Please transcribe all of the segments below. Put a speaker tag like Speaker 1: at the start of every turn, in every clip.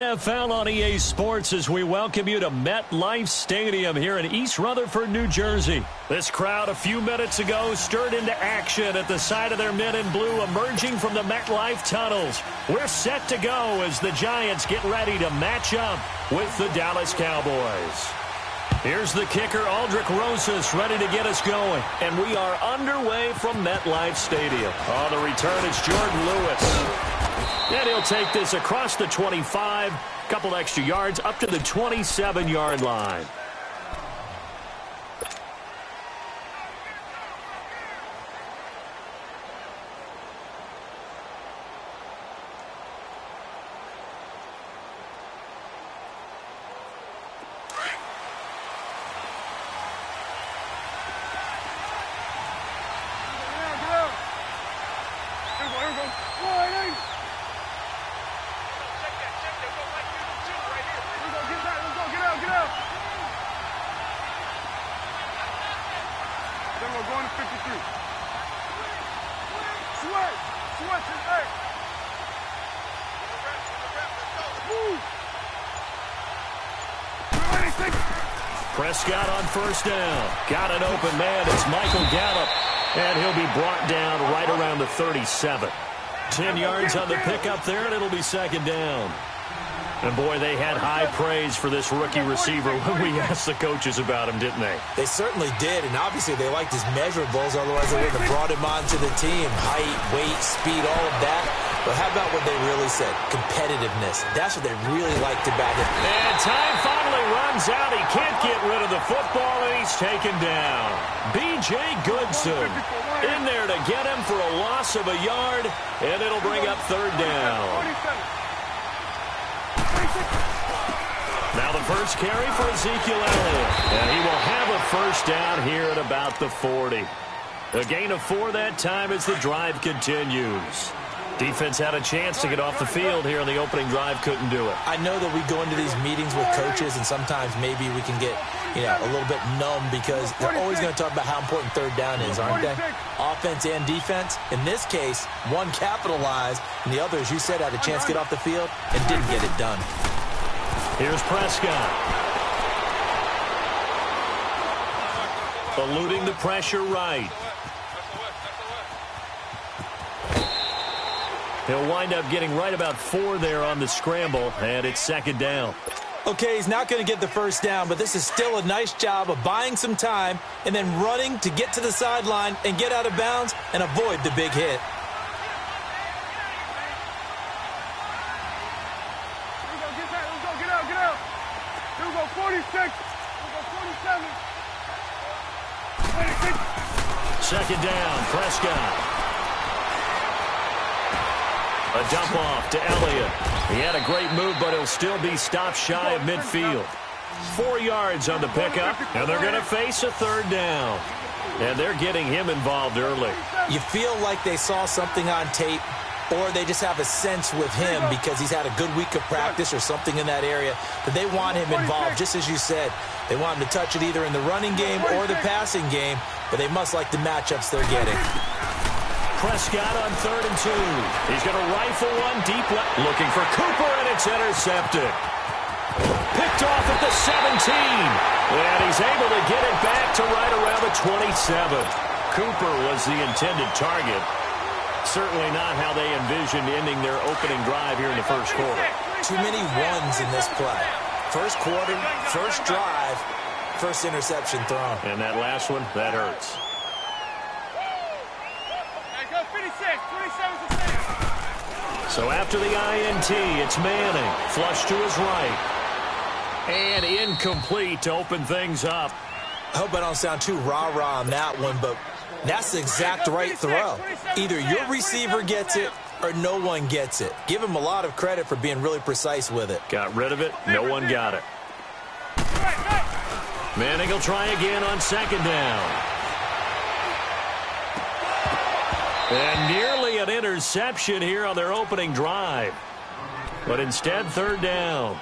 Speaker 1: NFL on EA Sports as we welcome you to MetLife Stadium here in East Rutherford, New Jersey. This crowd a few minutes ago stirred into action at the side of their men in blue emerging from the MetLife tunnels. We're set to go as the Giants get ready to match up with the Dallas Cowboys. Here's the kicker, Aldrich Rosas, ready to get us going. And we are underway from MetLife Stadium. On the return, it's Jordan Lewis. And he'll take this across the 25, couple extra yards up to the 27-yard line. Prescott on first down. Got an open man. It's Michael Gallup. And he'll be brought down right around the 37. 10 yards on the pickup there, and it'll be second down. And, boy, they had high praise for this rookie receiver when we asked the coaches about him, didn't they?
Speaker 2: They certainly did, and obviously they liked his measurables, otherwise they would have brought him onto the team. Height, weight, speed, all of that. But how about what they really said? Competitiveness. That's what they really liked about him.
Speaker 1: And time finally runs out. He can't get rid of the football, and he's taken down. B.J. Goodson in there to get him for a loss of a yard, and it'll bring up third down. Now the first carry for Ezekiel Elliott. And he will have a first down here at about the 40. A gain of 4 that time as the drive continues. Defense had a chance to get off the field here on the opening drive, couldn't do it.
Speaker 2: I know that we go into these meetings with coaches, and sometimes maybe we can get, a little bit numb because they're always going to talk about how important third down is, aren't they? Offense and defense. In this case, one capitalized, and the other, as you said, had a chance to get off the field and didn't get it done.
Speaker 1: Here's Prescott. Eluding the pressure right. He'll wind up getting right about 4 there on the scramble, and it's second down.
Speaker 2: Okay, he's not going to get the first down, but this is still a nice job of buying some time and then running to get to the sideline and get out of bounds and avoid the big hit.
Speaker 3: Get out. Here we go, 46. Here we go, 47. 26.
Speaker 1: Second down, Prescott. A dump off to Elliott. He had a great move, but he'll still be stopped shy of midfield. 4 yards on the pickup, and they're going to face a third down. And they're getting him involved early.
Speaker 2: You feel like they saw something on tape, or they just have a sense with him because he's had a good week of practice or something in that area that they want him involved, just as you said. They want him to touch it either in the running game or the passing game, but they must like the matchups they're getting.
Speaker 1: Prescott on 3rd and 2. He's going to rifle one deep left. Looking for Cooper, and it's intercepted. Picked off at the 17. And he's able to get it back to right around the 27. Cooper was the intended target. Certainly not how they envisioned ending their opening drive here in the first quarter.
Speaker 2: Too many ones in this play. First quarter, first drive, first interception thrown.
Speaker 1: And that last one, that hurts. So after the INT, it's Manning. Flush to his right. And incomplete to open things up.
Speaker 2: I hope I don't sound too rah-rah on that one, but that's the exact right throw. Either your receiver gets it or no one gets it. Give him a lot of credit for being really precise with it.
Speaker 1: Got rid of it. No one got it. Manning will try again on second down. And nearly an interception here on their opening drive. But instead, third down.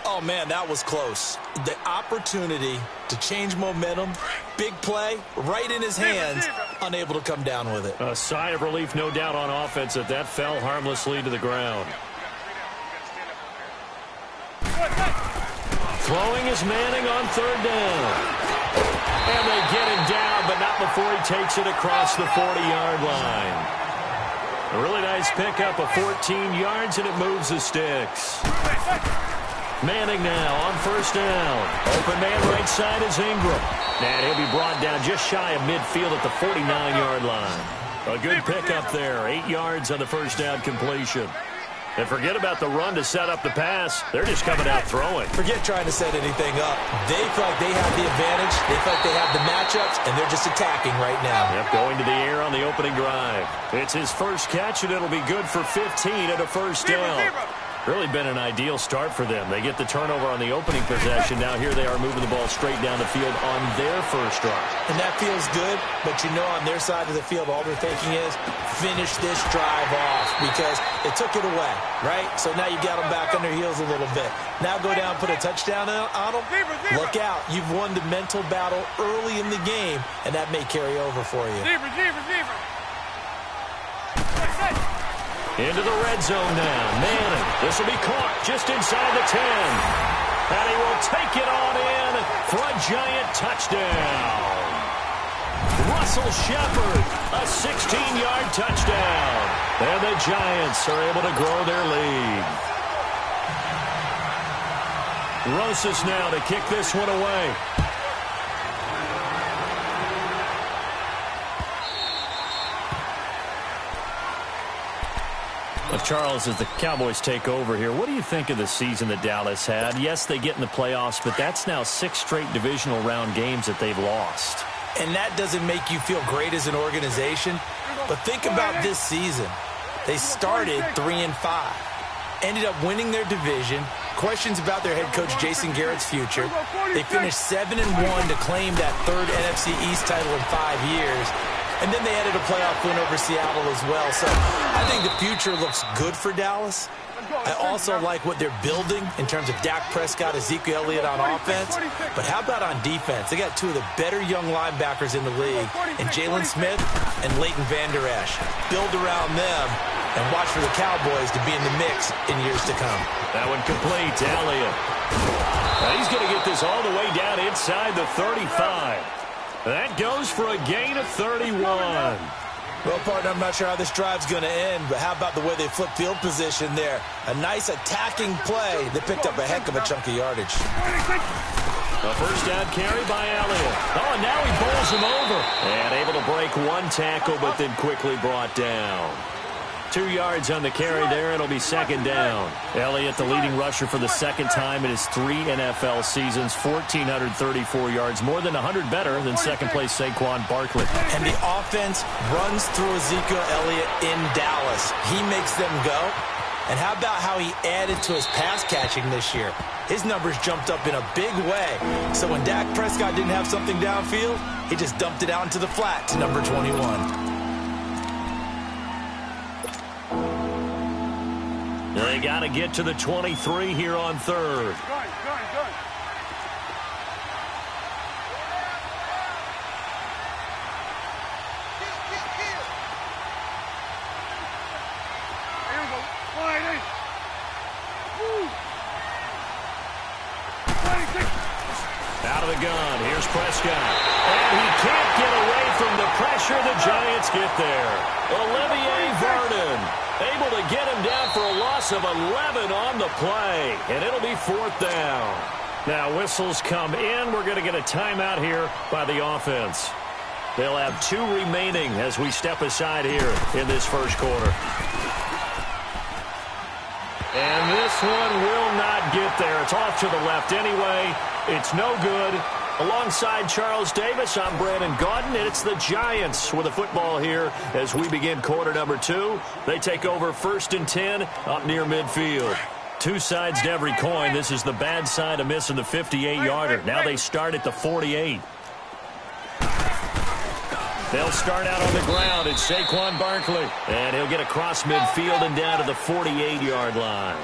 Speaker 2: Oh, man, that was close. The opportunity to change momentum, big play, right in his hands, unable to come down with it.
Speaker 1: A sigh of relief, no doubt, on offense that fell harmlessly to the ground. Throwing is Manning on third down. And they get him down, but not before he takes it across the 40-yard line. A really nice pickup of 14 yards, and it moves the sticks. Manning now on first down. Open man right side is Ingram. And he'll be brought down just shy of midfield at the 49-yard line. A good pickup there. 8 yards on the first down completion. And forget about the run to set up the pass. They're just coming out throwing.
Speaker 2: Forget trying to set anything up. They feel like they have the advantage. They feel like they have the matchups, and they're just attacking right now.
Speaker 1: Yep, going to the air on the opening drive. It's his first catch, and it'll be good for 15 and a first down. Really been an ideal start for them. They get the turnover on the opening possession. Now here they are moving the ball straight down the field on their first drive.
Speaker 2: And that feels good, but you know on their side of the field, all they're thinking is finish this drive off because they took it away, right? So now you got them back on their heels a little bit. Now go down, put a touchdown on them. Look out. You've won the mental battle early in the game, and that may carry over for you.
Speaker 1: Into the red zone now. Manning. This will be caught just inside the 10. And he will take it on in for a giant touchdown. Russell Shepard, a 16-yard touchdown. And the Giants are able to grow their lead. Rosas now to kick this one away. Charles, as the Cowboys take over here, what do you think of the season that Dallas had? Yes, they get in the playoffs, but that's now 6 straight divisional round games that they've lost.
Speaker 2: And that doesn't make you feel great as an organization. But think about this season. They started 3-5, ended up winning their division. Questions about their head coach Jason Garrett's future. They finished 7-1 to claim that 3rd NFC East title in 5 years. And then they added a playoff win over Seattle as well. So I think the future looks good for Dallas. I also like what they're building in terms of Dak Prescott, Ezekiel Elliott on offense. But how about on defense? They got 2 of the better young linebackers in the league, and Jalen Smith and Leighton Vander Esch. Build around them and watch for the Cowboys to be in the mix in years to come.
Speaker 1: That one complete to Elliott. Now he's going to get this all the way down inside the 35. That goes for a gain of 31.
Speaker 2: Well, partner, I'm not sure how this drive's going to end, but how about the way they flip field position there? A nice attacking play. They picked up a heck of a chunk of yardage.
Speaker 1: A first down carry by Elliott. Oh, and now he bowls him over. And able to break 1 tackle, but then quickly brought down. 2 yards on the carry there. It'll be second down. Elliott, the leading rusher for the second time in his 3 NFL seasons. 1,434 yards, more than 100 better than second-place Saquon Barkley.
Speaker 2: And the offense runs through Ezekiel Elliott in Dallas. He makes them go. And how about how he added to his pass catching this year? His numbers jumped up in a big way. So when Dak Prescott didn't have something downfield, he just dumped it out into the flat to number 21.
Speaker 1: They got to get to the 23 here on third. Out of the gun. Here's Prescott. And he can't get away from the pressure. The Giants get there. Olivier Vernon able to get him down for a loss of 11 on the play. And it'll be 4th down. Now whistles come in. We're going to get a timeout here by the offense. They'll have 2 remaining as we step aside here in this first quarter. And this one will not get there. It's off to the left anyway. It's no good. Alongside Charles Davis, I'm Brandon Gaudin, and it's the Giants with the football here as we begin quarter number 2. They take over 1st and 10 up near midfield. 2 sides to every coin. This is the bad side of missing the 58-yarder. Now they start at the 48. They'll start out on the ground. It's Saquon Barkley. And he'll get across midfield and down to the 48-yard line.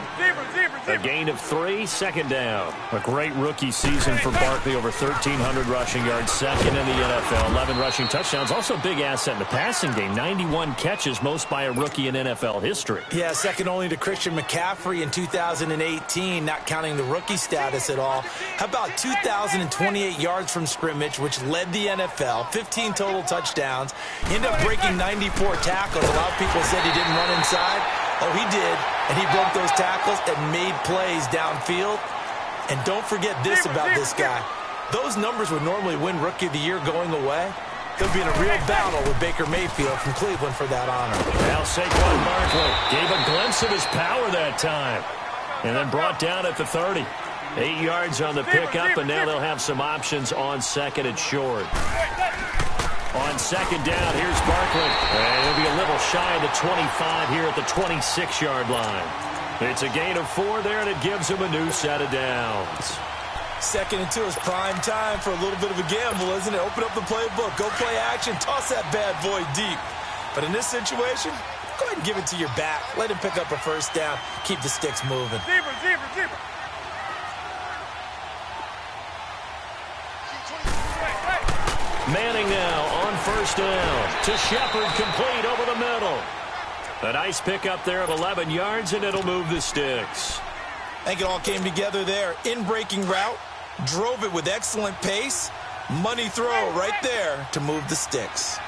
Speaker 1: A gain of 3, second down. A great rookie season for Barkley, over 1,300 rushing yards, second in the NFL, 11 rushing touchdowns. Also a big asset in the passing game, 91 catches, most by a rookie in NFL history.
Speaker 2: Yeah, second only to Christian McCaffrey in 2018, not counting the rookie status at all. How about 2,028 yards from scrimmage, which led the NFL, 15 total touchdowns. He ended up breaking 94 tackles. A lot of people said he didn't run inside. Oh, he did, and he broke those tackles and made plays downfield. And don't forget this about this guy. Those numbers would normally win Rookie of the Year going away. He'll be in a real battle with Baker Mayfield from Cleveland for that honor.
Speaker 1: Now Saquon Barkley gave a glimpse of his power that time, and then brought down at the 30. 8 yards on the pickup, and now they'll have some options on second and short. On second down, here's Barkley. And he'll be a little shy of the 25 here at the 26-yard line. It's a gain of 4 there, and it gives him a new set of downs.
Speaker 2: Second and 2 is prime time for a little bit of a gamble, isn't it? Open up the playbook, go play action, toss that bad boy deep. But in this situation, go ahead and give it to your back. Let him pick up a first down. Keep the sticks moving.
Speaker 3: Zebra.
Speaker 1: Manning now on first down to Shepard, complete over the middle. A nice pickup there of 11 yards, and it'll move the sticks.
Speaker 2: I think it all came together there. In-breaking route, drove it with excellent pace. Money throw right there to move the sticks.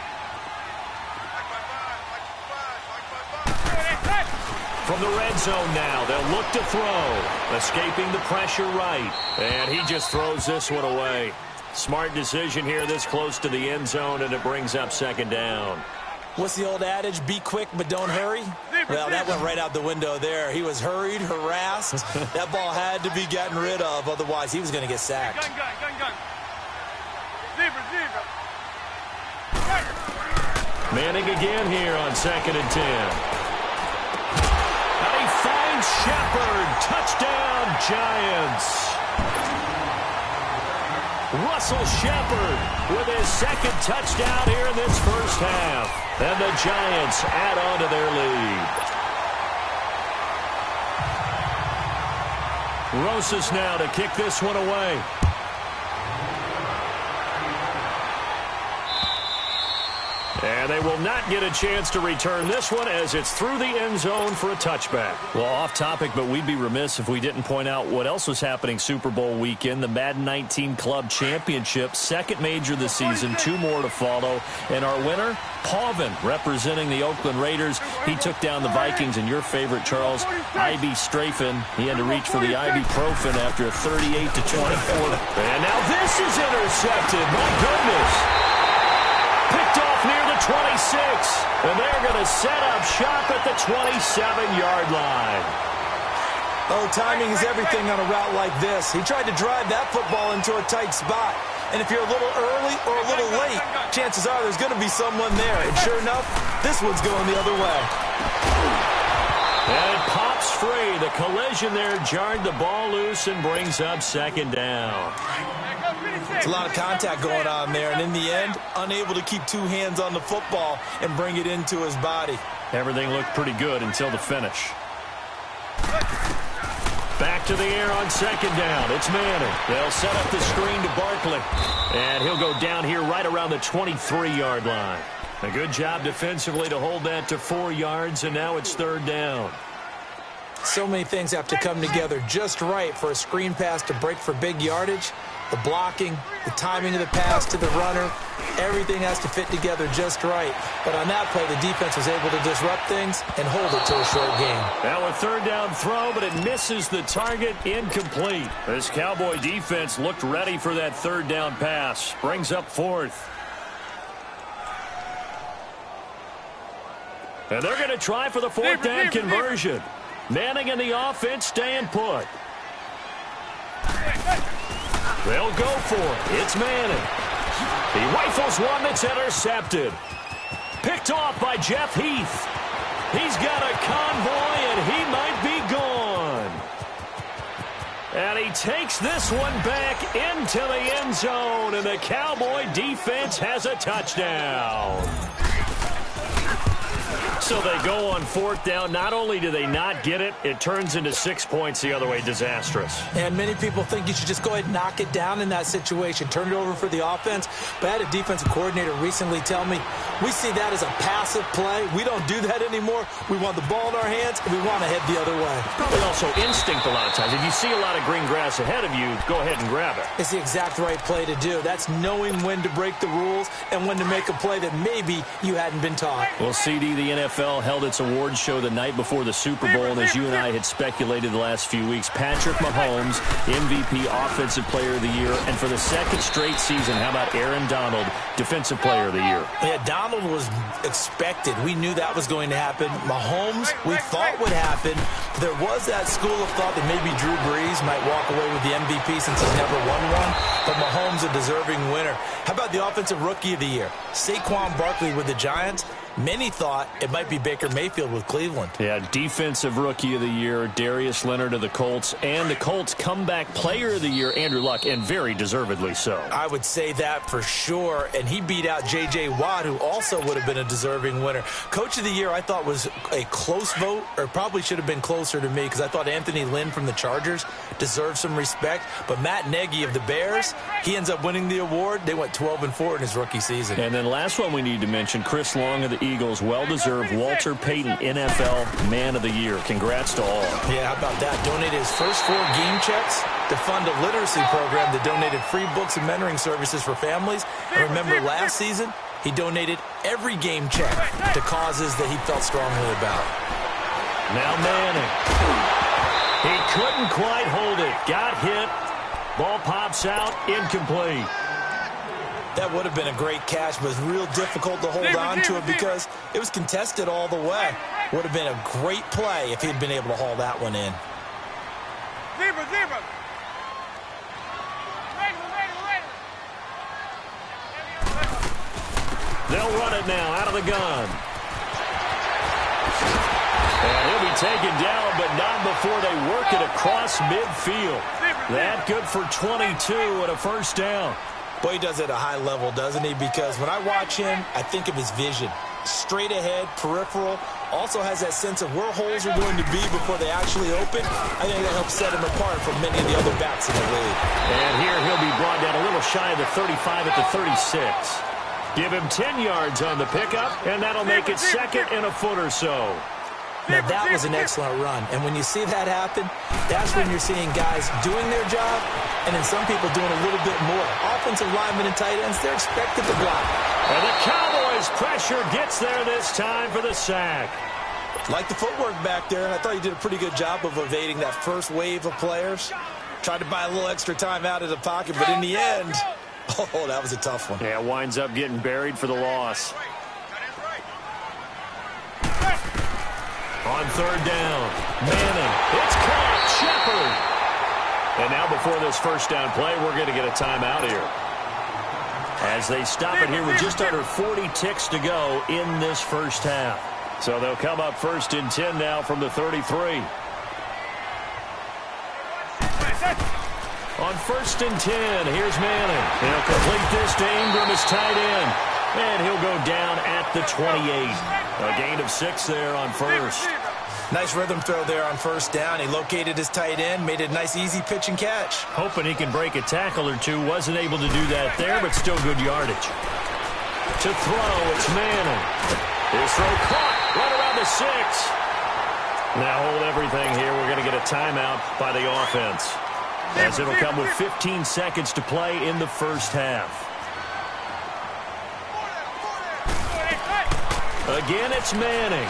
Speaker 1: From the red zone now, they'll look to throw. Escaping the pressure right. And he just throws this one away. Smart decision here this close to the end zone, and it brings up second down.
Speaker 2: What's the old adage? Be quick, but don't hurry? Well, that went right out the window there. He was hurried, harassed. That ball had to be gotten rid of, otherwise he was going to get sacked.
Speaker 3: Gun. Zebra.
Speaker 1: Manning again here on second and 10. And he finds Shepard. Touchdown, Giants. Russell Shepard with his second touchdown here in this first half. And the Giants add on to their lead. Rosas now to kick this one away. And they will not get a chance to return this one as it's through the end zone for a touchback. Well, off topic, but we'd be remiss if we didn't point out what else was happening Super Bowl weekend. The Madden 19 Club Championship, second major this season, 2 more to follow. And our winner, Pauvin, representing the Oakland Raiders. He took down the Vikings, and your favorite, Charles, Ivy Strafen. He had to reach for the ibuprofen after a 38-24. And now this is intercepted. My goodness. Picked off near the 26, and they're going to set up shop at the 27-yard line.
Speaker 2: Oh, timing is everything on a route like this. He tried to drive that football into a tight spot. And if you're a little early or a little late, chances are there's going to be someone there. And sure enough, this one's going the other way.
Speaker 1: And it pops free. The collision there jarred the ball loose and brings up second down.
Speaker 2: It's a lot of contact going on there, and in the end, unable to keep 2 hands on the football and bring it into his body.
Speaker 1: Everything looked pretty good until the finish. Back to the air on second down. It's Manning. They'll set up the screen to Barkley. And he'll go down here right around the 23-yard line. A good job defensively to hold that to 4 yards, and now it's third down.
Speaker 2: So many things have to come together just right for a screen pass to break for big yardage. The blocking, the timing of the pass to the runner, everything has to fit together just right. But on that play, the defense was able to disrupt things and hold it to a short game.
Speaker 1: Now a third down throw, but it misses the target, incomplete. This Cowboy defense looked ready for that third down pass. Brings up fourth. And they're going to try for the fourth down conversion. Manning and the offense staying put. They'll go for it. It's Manning. He rifles one that's intercepted. Picked off by Jeff Heath. He's got a convoy, and he might be gone. And he takes this one back into the end zone, and the Cowboy defense has a touchdown. So they go on fourth down. Not only do they not get it, it turns into 6 points the other way. Disastrous.
Speaker 2: And many people think you should just go ahead and knock it down in that situation. Turn it over for the offense. But I had a defensive coordinator recently tell me, we see that as a passive play. We don't do that anymore. We want the ball in our hands, and we want to head the other way.
Speaker 1: Probably also instinct a lot of times. If you see a lot of green grass ahead of you, go ahead and grab it.
Speaker 2: It's the exact right play to do. That's knowing when to break the rules and when to make a play that maybe you hadn't been taught.
Speaker 1: Well, CD, the NFL held its awards show the night before the Super Bowl, and as you and I had speculated the last few weeks, Patrick Mahomes, MVP, Offensive Player of the Year, and for the second straight season, how about Aaron Donald, Defensive Player of the Year?
Speaker 2: Yeah, Donald was expected. We knew that was going to happen. Mahomes, we thought would happen. There was that school of thought that maybe Drew Brees might walk away with the MVP since he's never won one, but Mahomes a deserving winner. How about the Offensive Rookie of the Year? Saquon Barkley with the Giants. Many thought it might be Baker Mayfield with Cleveland.
Speaker 1: Yeah, Defensive Rookie of the Year, Darius Leonard of the Colts, and the Colts Comeback Player of the Year, Andrew Luck, and very deservedly so.
Speaker 2: I would say that for sure, and he beat out J.J. Watt, who also would have been a deserving winner. Coach of the Year, I thought was a close vote, or probably should have been closer to me, because I thought Anthony Lynn from the Chargers deserved some respect, but Matt Nagy of the Bears, he ends up winning the award. They went 12-4 in his rookie season.
Speaker 1: And then last one we need to mention, Chris Long of the Eagles, well-deserved Walter Payton NFL Man of the Year. Congrats to all.
Speaker 2: Yeah, how about that? Donated his first 4 game checks to fund a literacy program that donated free books and mentoring services for families. And remember, last season, he donated every game check to causes that he felt strongly about.
Speaker 1: Now Manning. He couldn't quite hold it. Got hit. Ball pops out. Incomplete.
Speaker 2: That would have been a great catch, but it's real difficult to hold on to it because it was contested all the way. Would have been a great play if he'd been able to haul that one in.
Speaker 1: They'll run it now out of the gun. And he'll be taken down, but not before they work it across midfield. That good for 22 and a first down.
Speaker 2: Boy, he does it at a high level, doesn't he? Because when I watch him, I think of his vision. Straight ahead, peripheral, also has that sense of where holes are going to be before they actually open. I think that helps set him apart from many of the other backs in the league.
Speaker 1: And here he'll be brought down a little shy of the 35 at the 36. Give him 10 yards on the pickup, and that'll make it second and a foot or so.
Speaker 2: Now, that was an excellent run. And when you see that happen, that's when you're seeing guys doing their job and then some people doing a little bit more. Offensive linemen and tight ends, they're expected to block.
Speaker 1: And the Cowboys' pressure gets there this time for the sack.
Speaker 2: Like the footwork back there, and I thought he did a pretty good job of evading that first wave of players. Tried to buy a little extra time out of the pocket, but in the end, oh, that was a tough one.
Speaker 1: Yeah, winds up getting buried for the loss. On third down, Manning. It's caught. Shepard. And now before this first down play, we're going to get a timeout here. As they stop it here with just under 40 ticks to go in this first half. So they'll come up first and 10 now from the 33. On first and 10, here's Manning. He'll complete this to Ingram, his tight end. And he'll go down at the 28. A gain of 6 there on first.
Speaker 2: Nice rhythm throw there on first down. He located his tight end, made a nice easy pitch and catch.
Speaker 1: Hoping he can break a tackle or two. Wasn't able to do that there, but still good yardage. To throw, it's Manning. His throw caught right around the 6. Now hold everything here. We're going to get a timeout by the offense, as it'll come with 15 seconds to play in the first half. Again, it's Manning.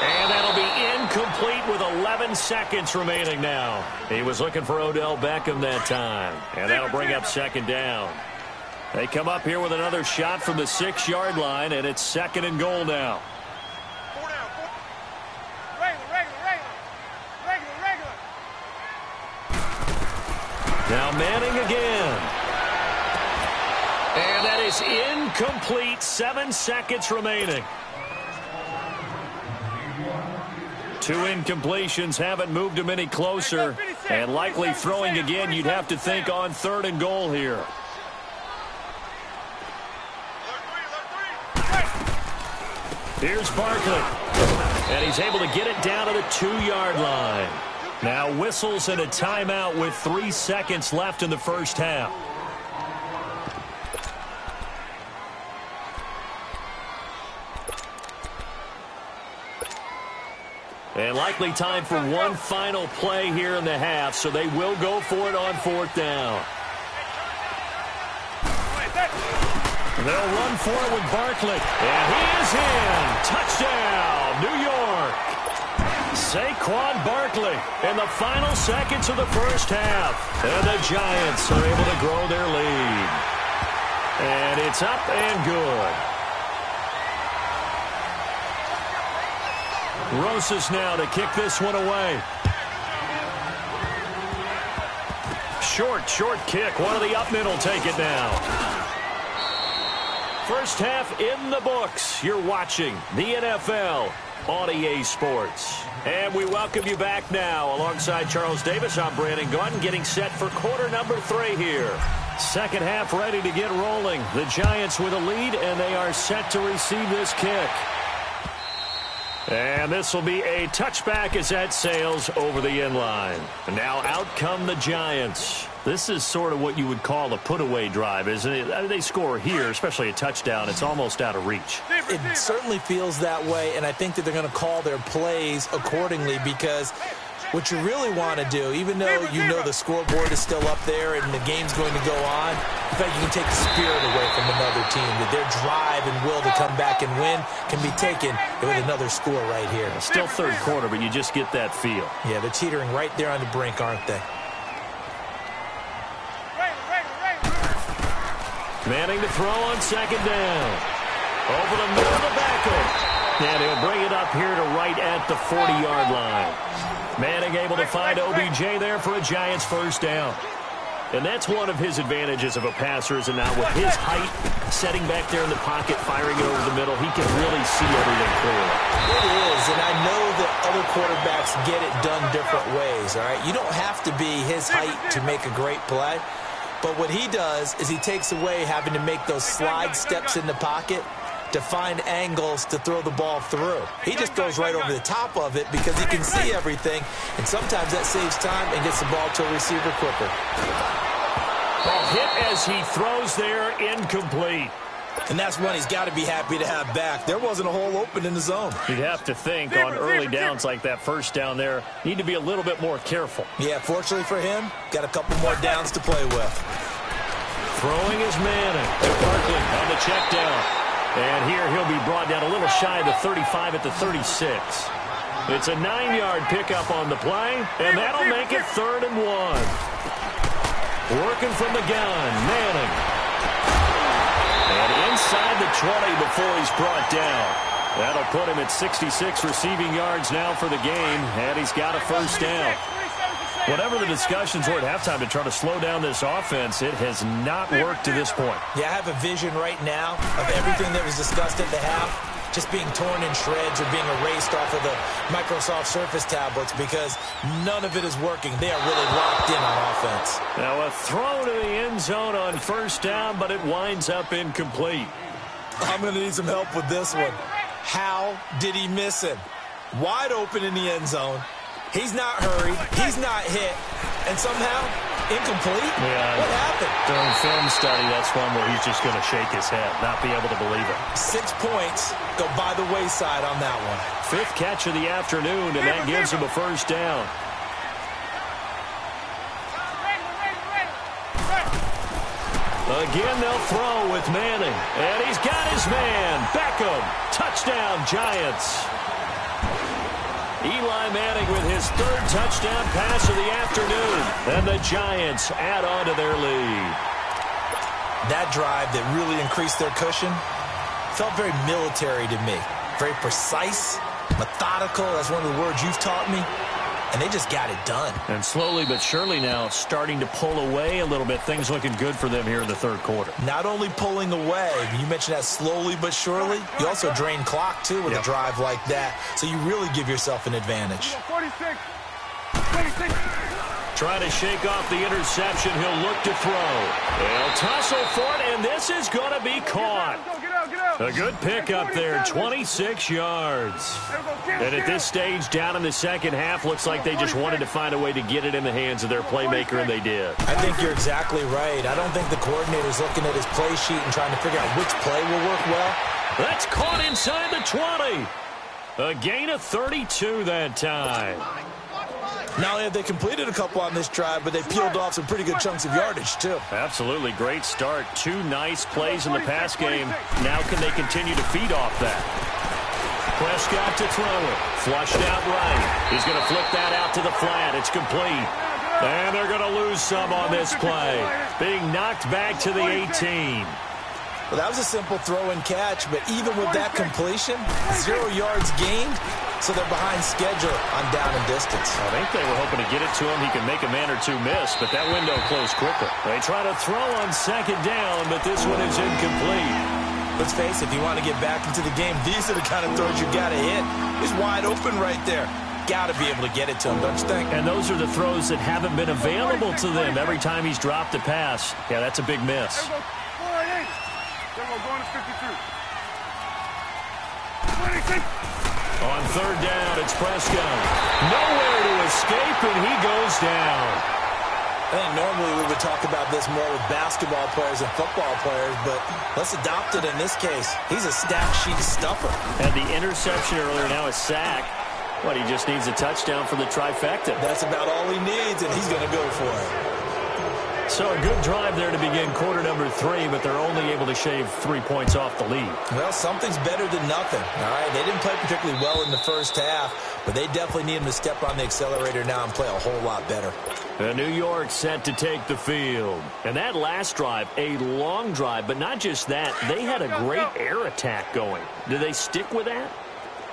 Speaker 1: And that'll be incomplete with 11 seconds remaining now. He was looking for Odell Beckham that time. And that'll bring up second down. They come up here with another shot from the 6-yard line, and it's second and goal now. Now Manning again. And that is incomplete. 7 seconds remaining. 2 incompletions haven't moved him any closer. And likely throwing again, you'd have to think on 3rd and goal here. Here's Barkley. And he's able to get it down to the 2-yard line. Now whistles and a timeout with 3 seconds left in the first half. And likely time for one final play here in the half, so they will go for it on 4th down. They'll run for it with Barkley. And he is in. Touchdown, New York. Saquon Barkley in the final seconds of the first half. And the Giants are able to grow their lead. And it's up and good. Rosas now to kick this one away. Short kick. One of the up men will take it now. First half in the books. You're watching the NFL on EA Sports. And we welcome you back now. Alongside Charles Davis, I'm Brandon Gordon, getting set for quarter number 3 here. Second half ready to get rolling. The Giants with a lead, and they are set to receive this kick. And this will be a touchback as that sails over the end line. And now out come the Giants. This is sort of what you would call a put-away drive, isn't it? They score here, especially a touchdown. It's almost out of reach.
Speaker 2: It certainly feels that way, and I think that they're going to call their plays accordingly because what you really want to do, even though you know the scoreboard is still up there and the game's going to go on, in fact, you can take the spirit away from another team, that their drive and will to come back and win can be taken with another score right here.
Speaker 1: Still third quarter, but you just get that feel.
Speaker 2: Yeah, they're teetering right there on the brink, aren't they?
Speaker 1: Manning to throw on second down. Over the middle of the backer. And he'll bring it up here to right at the 40-yard line. Manning able to find OBJ there for a Giants first down. And that's one of his advantages of a passer, is now with his height, setting back there in the pocket, firing it over the middle, he can really see everything clearly.
Speaker 2: It is, and I know that other quarterbacks get it done different ways, all right? You don't have to be his height to make a great play. But what he does is he takes away having to make those slide steps in the pocket to find angles to throw the ball through. He just throws right over the top of it because he can see everything, and sometimes that saves time and gets the ball to a receiver quicker.
Speaker 1: Ball hit as he throws there, incomplete.
Speaker 2: And that's one he's got to be happy to have back. There wasn't a hole open in the zone.
Speaker 1: You'd have to think on early downs like that first down there, need to be a little bit more careful.
Speaker 2: Yeah, fortunately for him, got a couple more downs to play with.
Speaker 1: Throwing is Manning to Barkley on the check down. And here he'll be brought down a little shy of the 35 at the 36. It's a 9-yard pickup on the play, and that'll make it 3rd and 1. Working from the gun, Manning. And inside the 20 before he's brought down. That'll put him at 66 receiving yards now for the game, and he's got a first down. Whatever the discussions were at halftime to try to slow down this offense, it has not worked to this point.
Speaker 2: Yeah, I have a vision right now of everything that was discussed at the half just being torn in shreds or being erased off of the Microsoft Surface tablets because none of it is working. They are really locked in on offense.
Speaker 1: Now a throw to the end zone on first down, but it winds up incomplete.
Speaker 2: I'm going to need some help with this one. How did he miss him? Wide open in the end zone. He's not hurried. He's not hit. And somehow, incomplete?
Speaker 1: Yeah.
Speaker 2: What happened?
Speaker 1: During film study, that's one where he's just going to shake his head, not be able to believe it.
Speaker 2: 6 points go by the wayside on that one.
Speaker 1: 5th catch of the afternoon, and that gives him a first down. Again, they'll throw with Manning. And he's got his man. Beckham. Touchdown, Giants. Eli Manning with his 3rd touchdown pass of the afternoon. And the Giants add on to their lead.
Speaker 2: That drive that really increased their cushion felt very military to me. Very precise, methodical. That's one of the words you've taught me. and they just got it done.
Speaker 1: And slowly but surely now starting to pull away a little bit. Things looking good for them here in the third quarter.
Speaker 2: Not only pulling away, you mentioned that slowly but surely, you also drain clock, too, with a drive like that. So you really give yourself an advantage.
Speaker 3: 46. 26.
Speaker 1: Trying to shake off the interception. He'll look to throw. They'll tussle for it, and this is going to be caught.
Speaker 3: Get out.
Speaker 1: A good pick up there, 26 yards. And at this stage, down in the second half, looks like they just wanted to find a way to get it in the hands of their playmaker, and they did.
Speaker 2: I think you're exactly right. I don't think the coordinator's looking at his play sheet and trying to figure out which play will work well.
Speaker 1: That's caught inside the 20. A gain of 32 that time.
Speaker 2: Not only have they completed a couple on this drive, but they peeled off some pretty good chunks of yardage, too.
Speaker 1: Absolutely great start. 2 nice plays in the pass game. Now can they continue to feed off that? Prescott to throw it. Flushed out right. He's going to flip that out to the flat. It's complete. And they're going to lose some on this play. Being knocked back to the 18.
Speaker 2: Well, that was a simple throw and catch, but even with that completion, 0 yards gained, so they're behind schedule on down and distance.
Speaker 1: I think they were hoping to get it to him. He can make a man or two miss, but that window closed quickly. They try to throw on second down, but this one is incomplete.
Speaker 2: Let's face it, if you want to get back into the game, these are the kind of throws you got to hit. He's wide open right there. Got to be able to get it to him, don't you think?
Speaker 1: And those are the throws that haven't been available to them every time he's dropped a pass. Yeah, that's a big miss.
Speaker 3: Going to 52. 26.
Speaker 1: On third down, it's Prescott. Nowhere to escape, and he goes down.
Speaker 2: I think normally we would talk about this more with basketball players and football players, but let's adopt it in this case. He's a stat sheet stuffer.
Speaker 1: Had the interception earlier, now a sack. What, he just needs a touchdown for the trifecta.
Speaker 2: That's about all he needs, and he's going to go for it.
Speaker 1: So a good drive there to begin quarter number 3, but they're only able to shave 3 points off the lead.
Speaker 2: Well, something's better than nothing. All right, they didn't play particularly well in the first half, but they definitely need him to step on the accelerator now and play a whole lot better.
Speaker 1: New York set to take the field. And that last drive, a long drive, but not just that, they had a great air attack going. Do they stick with that?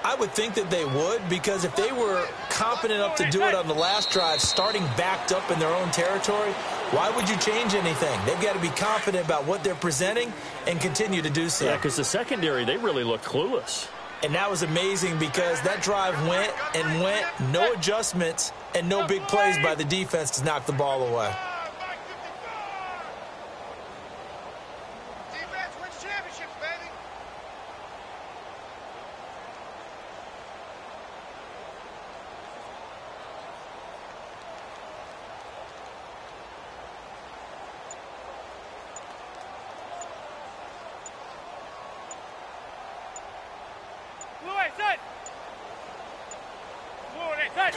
Speaker 2: I would think that they would, because if they were confident enough to do it on the last drive, starting backed up in their own territory, why would you change anything? They've got to be confident about what they're presenting and continue to do so.
Speaker 1: Yeah, because the secondary, they really looked clueless.
Speaker 2: And that was amazing because that drive went and went, no adjustments, and no big plays by the defense to knock the ball away.
Speaker 3: Defense wins championships, baby.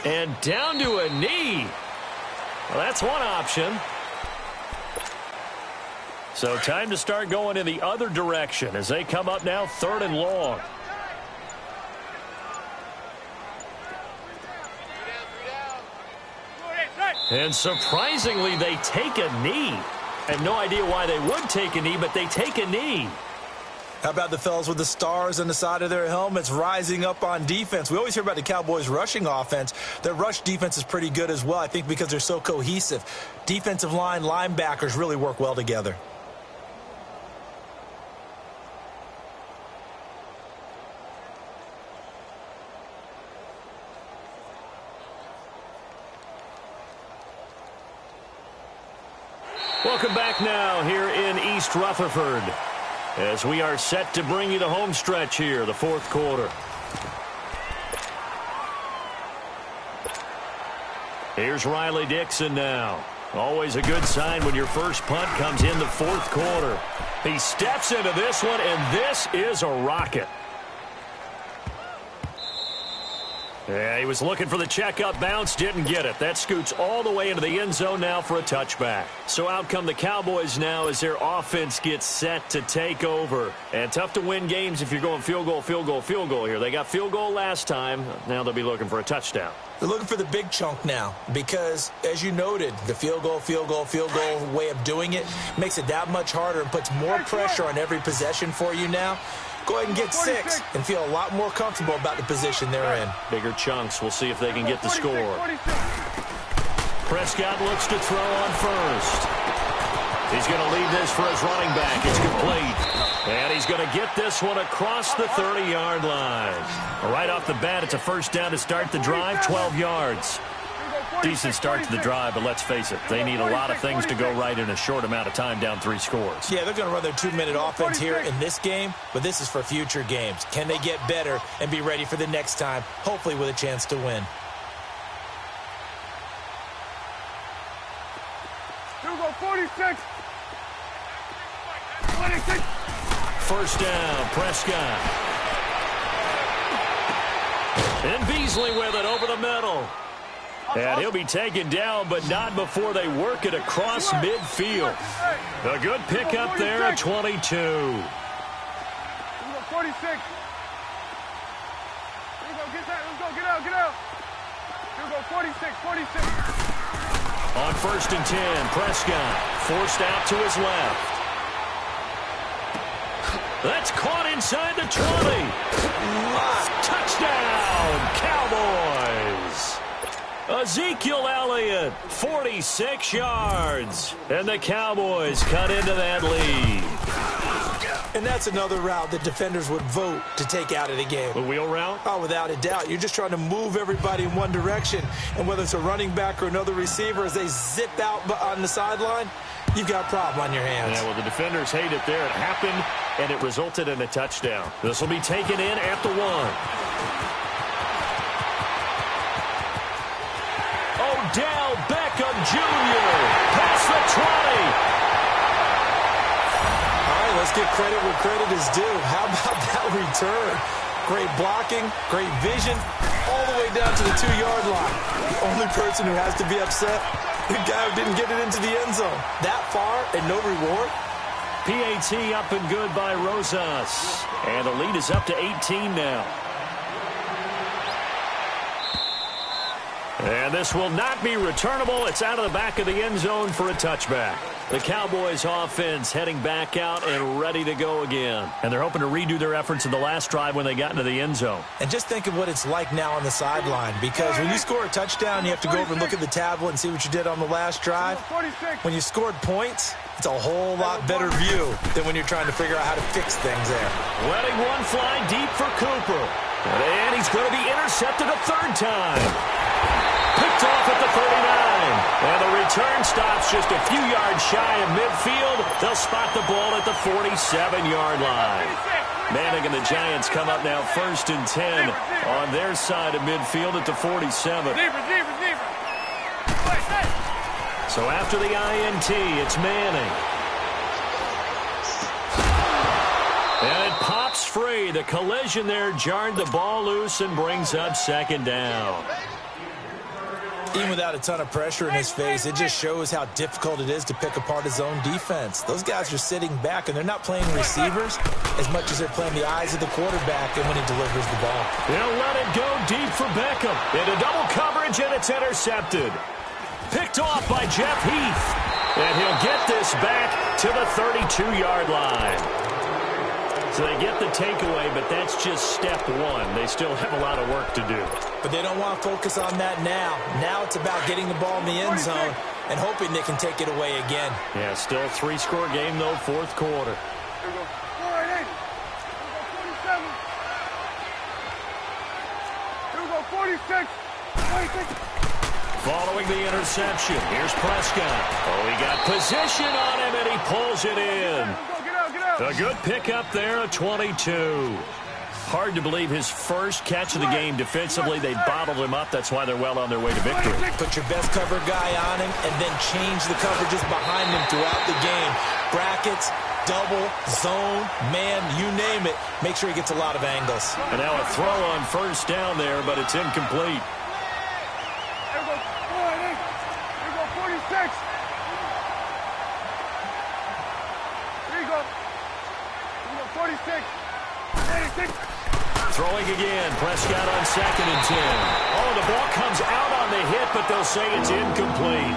Speaker 1: And down to a knee. Well, that's one option. So time to start going in the other direction as they come up now 3rd and long. And surprisingly, they take a knee. I have no idea why they would take a knee, but they take a knee.
Speaker 2: How about the fellas with the stars on the side of their helmets rising up on defense? We always hear about the Cowboys' rushing offense. Their rush defense is pretty good as well, I think, because they're so cohesive. Defensive line, linebackers really work well together.
Speaker 1: Welcome back now here in East Rutherford, as we are set to bring you the home stretch here, the 4th quarter. Here's Riley Dixon now. Always a good sign when your first punt comes in the 4th quarter. He steps into this one, and this is a rocket. Yeah, he was looking for the checkup bounce, didn't get it. That scoots all the way into the end zone now for a touchback. So out come the Cowboys now as their offense gets set to take over. And tough to win games if you're going field goal, field goal, field goal here. They got field goal last time. Now they'll be looking for a touchdown.
Speaker 2: They're looking for the big chunk now because, as you noted, the field goal way of doing it makes it that much harder and puts more pressure on every possession for you now. go ahead and get 6 and feel a lot more comfortable about the position they're in.
Speaker 1: Bigger chunks. We'll see if they can get the score. Prescott looks to throw on first. He's going to leave this for his running back. It's complete. And he's going to get this one across the 30-yard line. Right off the bat, it's a first down to start the drive, 12 yards. Decent start to the drive, but let's face it, they need a lot of things to go right in a short amount of time, down 3 scores.
Speaker 2: Yeah, they're going to run their 2-minute offense here in this game, but this is for future games. Can they get better and be ready for the next time, hopefully with a chance to win?
Speaker 3: Here we go, 46. 26.
Speaker 1: First down, Prescott. And Beasley with it over the middle. And he'll be taken down, but not before they work it across midfield. A good pickup there at 22.
Speaker 3: 46. Here we go, get that. Let's go, get out, get out. Here we go, 46, 46.
Speaker 1: On first and 10, Prescott forced out to his left. That's caught inside the 20. Touchdown, Cowboys. Ezekiel Elliott, 46 yards. And the Cowboys cut into that lead.
Speaker 2: And that's another route that defenders would vote to take out of the game.
Speaker 1: The wheel route?
Speaker 2: Oh, without a doubt. You're just trying to move everybody in one direction. And whether it's a running back or another receiver, as they zip out on the sideline, you've got a problem on your hands.
Speaker 1: Yeah, well, the defenders hate it there. It happened, and it resulted in a touchdown. This will be taken in at the 1. Odell Beckham Jr. past the 20.
Speaker 2: Let's give credit where credit is due. How about that return? Great blocking, great vision, all the way down to the 2-yard line. The only person who has to be upset, the guy who didn't get it into the end zone. That far and no reward?
Speaker 1: PAT up and good by Rosas. And the lead is up to 18 now. And this will not be returnable. It's out of the back of the end zone for a touchback. The Cowboys offense heading back out and ready to go again. And they're hoping to redo their efforts in the last drive when they got into the end zone.
Speaker 2: And just think of what it's like now on the sideline, because when you score a touchdown, you have to go over and look at the tablet and see what you did on the last drive. When you scored points, it's a whole lot better view than when you're trying to figure out how to fix things there.
Speaker 1: Letting one fly deep for Cooper. And he's going to be intercepted a third time. Picked off at the 39. And the return stops just a few yards shy of midfield. They'll spot the ball at the 47-yard line. Manning and the Giants come up now first and 10 on their side of midfield at the 47. So after the INT, it's Manning. And it pops free. The collision there jarred the ball loose and brings up second down.
Speaker 2: Even without a ton of pressure in his face, it just shows how difficult it is to pick apart his own defense. Those guys are sitting back, and they're not playing receivers as much as they're playing the eyes of the quarterback and when he delivers the ball.
Speaker 1: They'll let it go deep for Beckham. Into double coverage, and it's intercepted. Picked off by Jeff Heath. And he'll get this back to the 32-yard line. So they get the takeaway, but that's just step one. They still have a lot of work to do.
Speaker 2: But they don't want to focus on that now. Now it's about getting the ball in the end zone and hoping they can take it away again.
Speaker 1: Yeah, still 3-score game, though, fourth quarter.
Speaker 3: Here we go. 48. Here we go, 46. 26.
Speaker 1: Following the interception, here's Prescott. Oh, he got position on him, and he pulls it in. A good pickup there at 22. Hard to believe his first catch of the game defensively. They bottled him up. That's why they're well on their way to victory.
Speaker 2: Put your best cover guy on him and then change the coverages behind him throughout the game. Brackets, double, zone, man, you name it. Make sure he gets a lot of angles.
Speaker 1: And now a throw on first down there, but it's incomplete.
Speaker 3: Here we go, 48. Here we go, 46. Here you go. 46. 86.
Speaker 1: Throwing again. Prescott on second and 10. Oh, the ball comes out on the hit, but they'll say it's incomplete.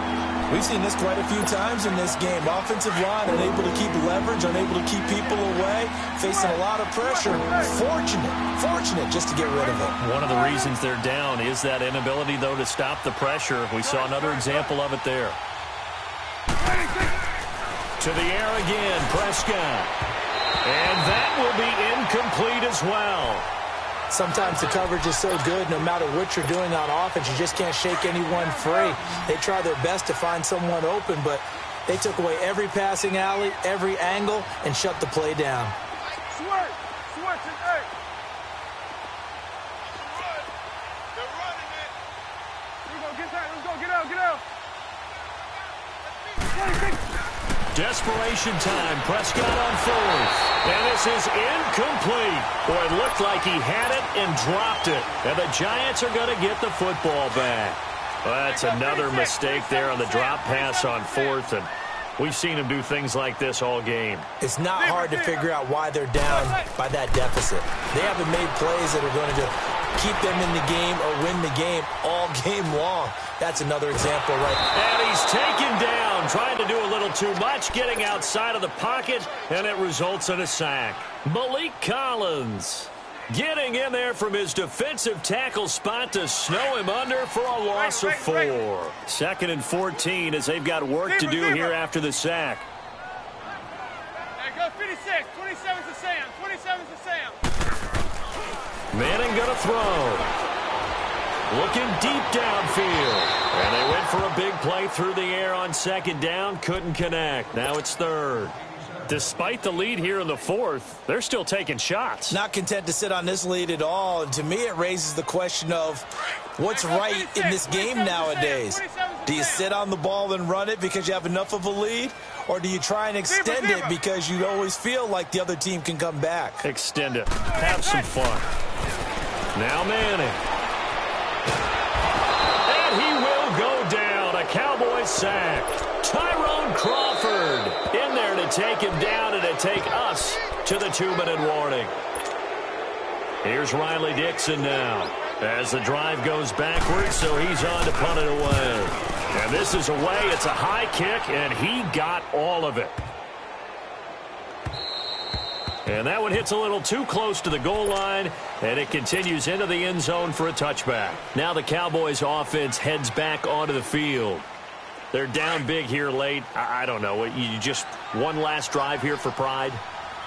Speaker 2: We've seen this quite a few times in this game. Offensive line unable to keep leverage, unable to keep people away, facing a lot of pressure. Fortunate just to get rid of it.
Speaker 1: One of the reasons they're down is that inability, though, to stop the pressure. We saw another example of it there. To the air again, Prescott. And that will be incomplete as well.
Speaker 2: Sometimes the coverage is so good, no matter what you're doing on offense, you just can't shake anyone free. They try their best to find someone open, but they took away every passing alley, every angle, and shut the play down.
Speaker 3: Switch it, hey. They're running it. Here we go, get that, let's go, get out.
Speaker 1: Desperation time, Prescott on fourth. And this is incomplete. Boy, it looked like he had it and dropped it. And the Giants are going to get the football back. Well, that's another mistake there on the drop pass on fourth. And we've seen him do things like this all game.
Speaker 2: It's not hard to figure out why they're down by that deficit. They haven't made plays that are going to keep them in the game or win the game all game long. That's another example right there.
Speaker 1: And he's taken down, trying to do a little too much, getting outside of the pocket, and it results in a sack. Malik Collins getting in there from his defensive tackle spot to snow him under for a loss of 4. 2nd and 14 as they've got work to do here after the sack.
Speaker 3: Go 56, 27's to Sam, 27's to Sam.
Speaker 1: Manning going to throw. Looking deep downfield. And they went for a big play through the air on 2nd down. Couldn't connect. Now it's 3rd. Despite the lead here in the 4th, they're still taking shots.
Speaker 2: Not content to sit on this lead at all. And to me, it raises the question of what's right in this game nowadays. Do you sit on the ball and run it because you have enough of a lead? Or do you try and extend it because you always feel like the other team can come back?
Speaker 1: Extend it. Have some fun. Now Manning. And he will go down. A Cowboys sack. Tyrone Crawford in there to take him down and to take us to the 2-minute warning. Here's Riley Dixon now as the drive goes backwards, so he's on to punt it away. And this is away. It's a high kick, and he got all of it. And that one hits a little too close to the goal line, and it continues into the end zone for a touchback. Now the Cowboys offense heads back onto the field. They're down big here late. I don't know. You just one last drive here for pride?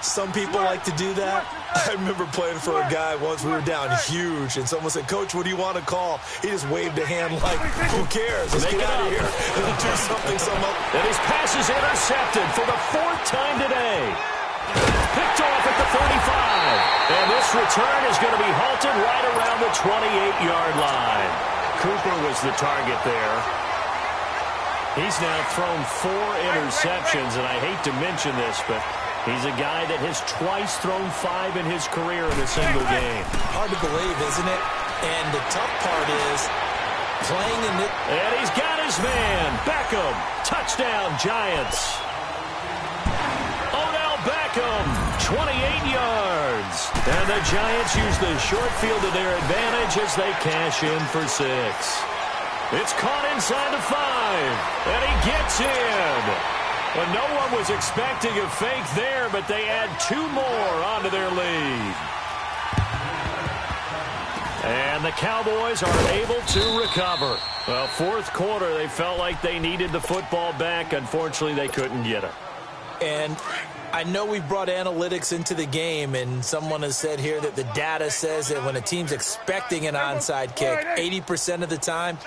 Speaker 2: Some people like to do that. I remember playing for a guy once. We were down huge, and someone said, "Coach, what do you want to call?" He just waved a hand like, "Who cares? Let's get out of here and do something."
Speaker 1: And his pass is intercepted for the 4th time today. Picked off at the 35. And this return is going to be halted right around the 28-yard line. Cooper was the target there. He's now thrown 4 interceptions, and I hate to mention this, but he's a guy that has twice thrown 5 in his career in a single game.
Speaker 2: Hard to believe, isn't it? And the tough part is playing in it.
Speaker 1: And he's got his man. Beckham. Touchdown, Giants. Beckham, 28 yards. And the Giants use the short field to their advantage as they cash in for 6. It's caught inside the 5. And he gets in. Well, no one was expecting a fake there, but they add 2 more onto their lead. And the Cowboys are able to recover. Well, 4th quarter, they felt like they needed the football back. Unfortunately, they couldn't get it.
Speaker 2: And I know we brought analytics into the game, and someone has said here that the data says that when a team's expecting an onside kick, 80% of the time,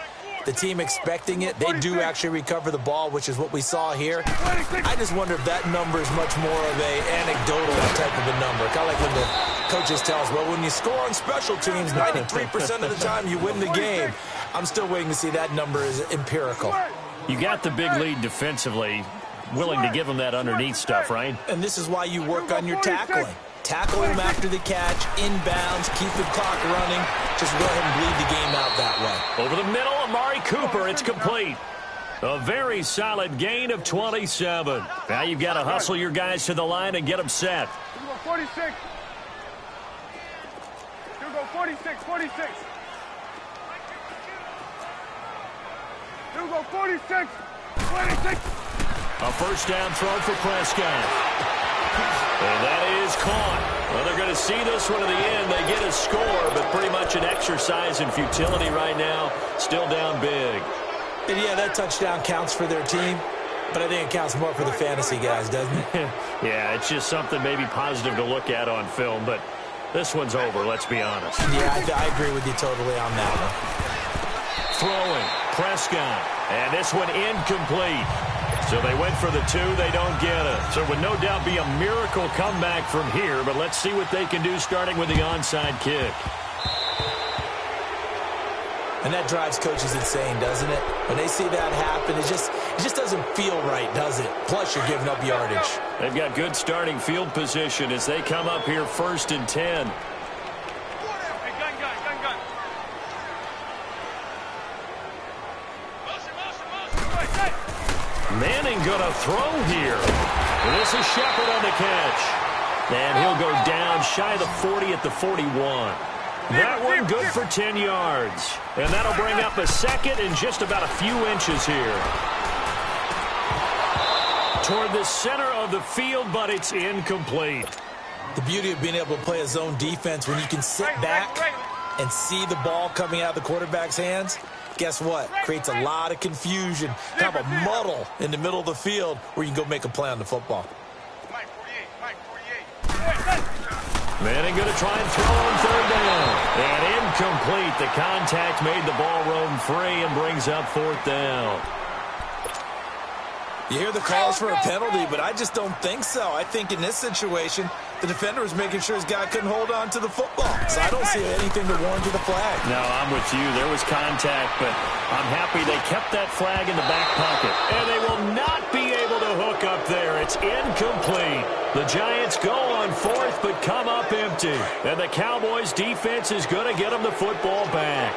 Speaker 2: the team expecting it, they do actually recover the ball, which is what we saw here. I just wonder if that number is much more of a anecdotal type of a number. Kind of like when the coaches tell us, well, when you score on special teams, 93% of the time you win the game. I'm still waiting to see that number is empirical.
Speaker 1: You got the big lead defensively. Willing to give them that underneath stuff, right?
Speaker 2: And this is why you work on your tackling. Tackle him after the catch, inbounds, keep the clock running. Just go ahead and bleed the game out that way.
Speaker 1: Over the middle, Amari Cooper, it's complete. A very solid gain of 27. Now you've got to hustle your guys to the line and get them set.
Speaker 3: Here we go, 46. Here we go, 46, 46. Here we go, 46.
Speaker 1: A first down throw for Prescott. And that is caught. Well, they're going to see this one to the end. They get a score, but pretty much an exercise in futility right now. Still down big.
Speaker 2: And yeah, that touchdown counts for their team, but I think it counts more for the fantasy guys, doesn't it?
Speaker 1: Yeah, it's just something maybe positive to look at on film, but this one's over, let's be honest.
Speaker 2: Yeah, I agree with you totally on that one.
Speaker 1: Throwing, Prescott, and this one incomplete. So they went for the 2, they don't get it. So it would no doubt be a miracle comeback from here, but let's see what they can do starting with the onside kick.
Speaker 2: And that drives coaches insane, doesn't it? When they see that happen, it just doesn't feel right, does it? Plus, you're giving up yardage.
Speaker 1: They've got good starting field position as they come up here 1st and 10. Manning gonna throw here. This is Shepard on the catch. And he'll go down shy of the 40 at the 41. That one good for 10 yards. And that'll bring up a second and just about a few inches here. Toward the center of the field, but it's incomplete.
Speaker 2: The beauty of being able to play a zone defense when you can sit back and see the ball coming out of the quarterback's hands, guess what? Creates a lot of confusion, kind of a muddle in the middle of the field where you can go make a play on the football.
Speaker 1: Manning going to try and throw on 3rd down. And incomplete. The contact made the ball roam free and brings up 4th down.
Speaker 2: You hear the calls for a penalty, but I just don't think so. I think in this situation, the defender was making sure his guy couldn't hold on to the football. So I don't see anything to warrant the flag.
Speaker 1: No, I'm with you. There was contact, but I'm happy they kept that flag in the back pocket. And they will not be able to hook up there. It's incomplete. The Giants go on 4th, but come up empty. And the Cowboys' defense is going to get them the football back.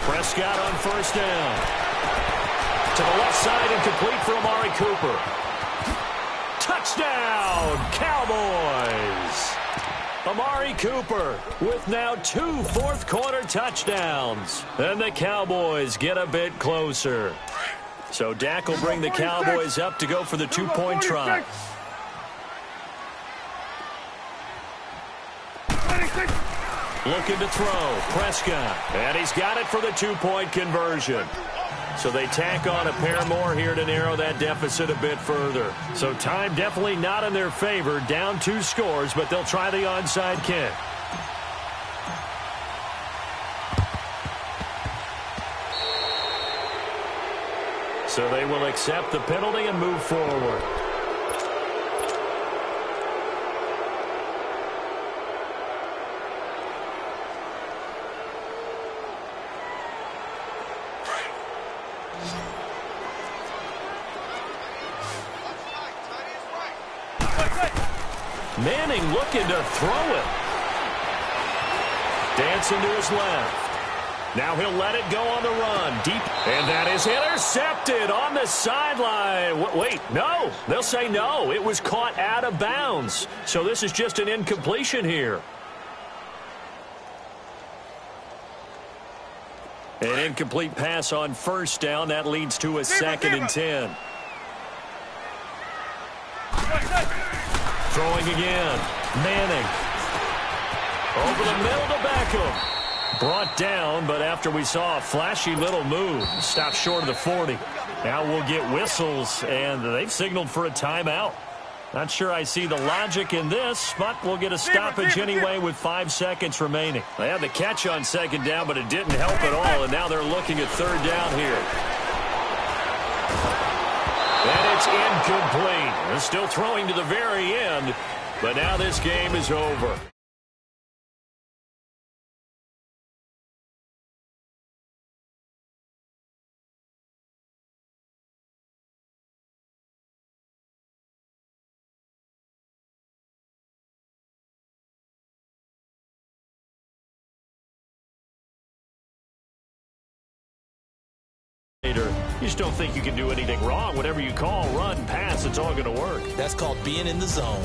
Speaker 1: Prescott on 1st down. To the left side and complete for Amari Cooper. Touchdown, Cowboys! Amari Cooper with now 2 fourth-quarter touchdowns. And the Cowboys get a bit closer. So Dak will bring the Cowboys up to go for the 2-point try. Looking to throw, Prescott, and he's got it for the 2-point conversion. So they tack on a pair more here to narrow that deficit a bit further. So time definitely not in their favor, down 2 scores, but they'll try the onside kick. So they will accept the penalty and move forward. Manning looking to throw it. Dancing to his left. Now he'll let it go on the run. Deep. And that is intercepted on the sideline. Wait, no. They'll say no. It was caught out of bounds. So this is just an incompletion here. An incomplete pass on 1st down. That leads to a 2nd and 10. Throwing again. Manning. Over the middle to Beckham. Brought down, but after we saw a flashy little move, stopped short of the 40. Now we'll get whistles, and they've signaled for a timeout. Not sure I see the logic in this, but we'll get a stoppage anyway with 5 seconds remaining. They had the catch on 2nd down, but it didn't help at all, and now they're looking at 3rd down here. And it's incomplete. They're still throwing to the very end, but now this game is over. You just don't think you can do anything wrong. Whatever you call, run, pass, it's all going to work.
Speaker 2: That's called being in the zone.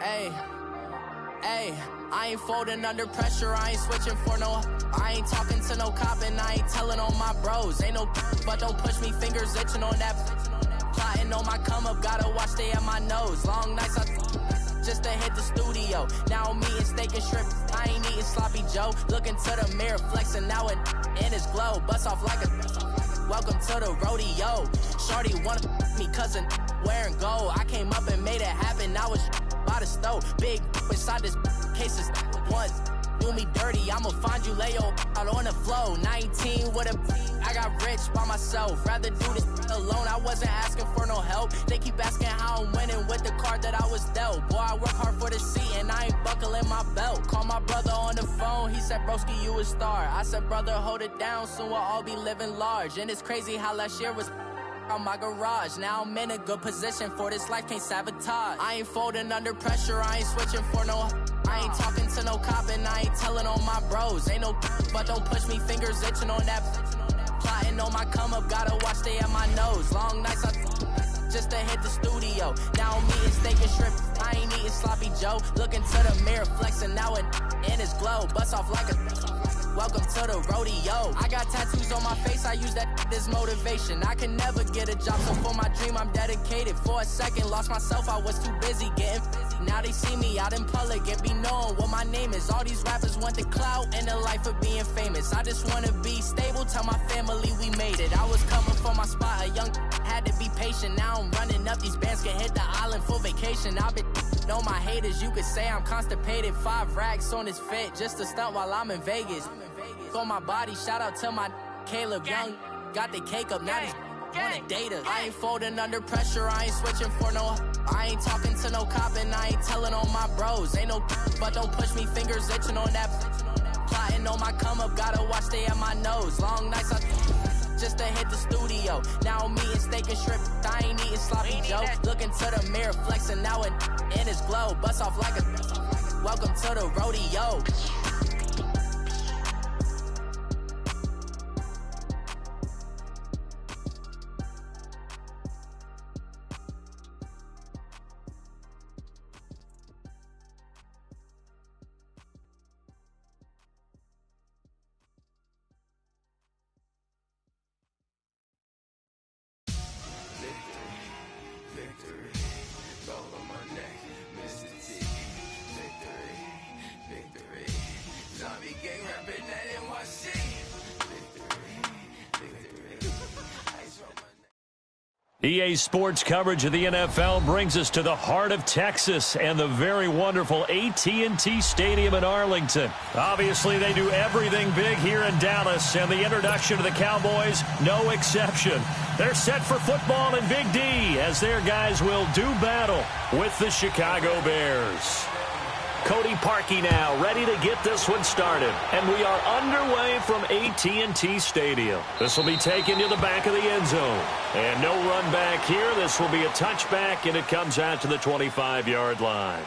Speaker 4: Hey, I ain't folding under pressure, I ain't switching for no. I ain't talking to no cop and I ain't telling on my bros. Ain't no but don't push me, fingers itching on that. Plotting on my come up, gotta watch stay at my nose. Long nights just to hit the studio. Now I'm eating steak and shrimp, I ain't eating sloppy Joe. Looking to the mirror, flexing now it in his glow. Bust off like a welcome to the rodeo. Shorty wanna me cousin wearing gold. I came up and made it happen, now it's by the stove. Big inside this case is once do me dirty, I'ma find you lay your out on the floor. 19 with a I got rich by myself, rather do this alone. I wasn't asking for no help, they keep asking how I'm winning with the card that I was dealt. Boy, I work hard for the seat and I ain't buckling my belt. Call my brother on the phone, he said broski you a star. I said brother hold it down, soon we'll all be living large. And it's crazy how last year was on my garage. Now I'm in a good position for this life, can't sabotage. I ain't folding under pressure, I ain't switching for no. I ain't talking to no cop and I ain't telling on my bros. Ain't no but don't push me, fingers itching on that. Plotting on my come up, gotta watch stay at my nose. Long nights just to hit the studio. Now I'm eating steak and shrimp, I ain't eating sloppy Joe. Looking to the mirror, flexing now it in his glow. Bust off like a welcome to the rodeo. I got tattoos on my face, I use that as motivation. I can never get a job, so for my dream I'm dedicated. For a second, lost myself, I was too busy getting busy. Now they see me out in public and be knowing what my name is. All these rappers want the clout and the life of being famous. I just wanna be stable, tell my family we made it. I was coming for my spot, a young had to be patient. Now I'm running up, these bands can hit the island for vacation. I've been know my haters, you could say I'm constipated. 5 racks on his fit, just to stunt while I'm in Vegas. On my body, shout out to my Caleb Young. Got the cake up, now he's on data. I ain't folding under pressure, I ain't switching for no. I ain't talking to no cop and I ain't telling on my bros. Ain't no but don't push me, fingers itching on that. Plotting on my come up, gotta watch stay at my nose. Long nights just to hit the studio. Now I'm eating steak and shrimp, I ain't eating sloppy Joe. Looking to the mirror, flexing now it in his glow. Bust off like a welcome to the rodeo.
Speaker 1: EA Sports coverage of the NFL brings us to the heart of Texas and the very wonderful AT&T Stadium in Arlington. Obviously, they do everything big here in Dallas, and the introduction to the Cowboys, no exception. They're set for football in Big D as their guys will do battle with the Chicago Bears. Cody Parkey now ready to get this one started. And we are underway from AT&T Stadium. This will be taken to the back of the end zone. And no run back here. This will be a touchback, and it comes out to the 25-yard line.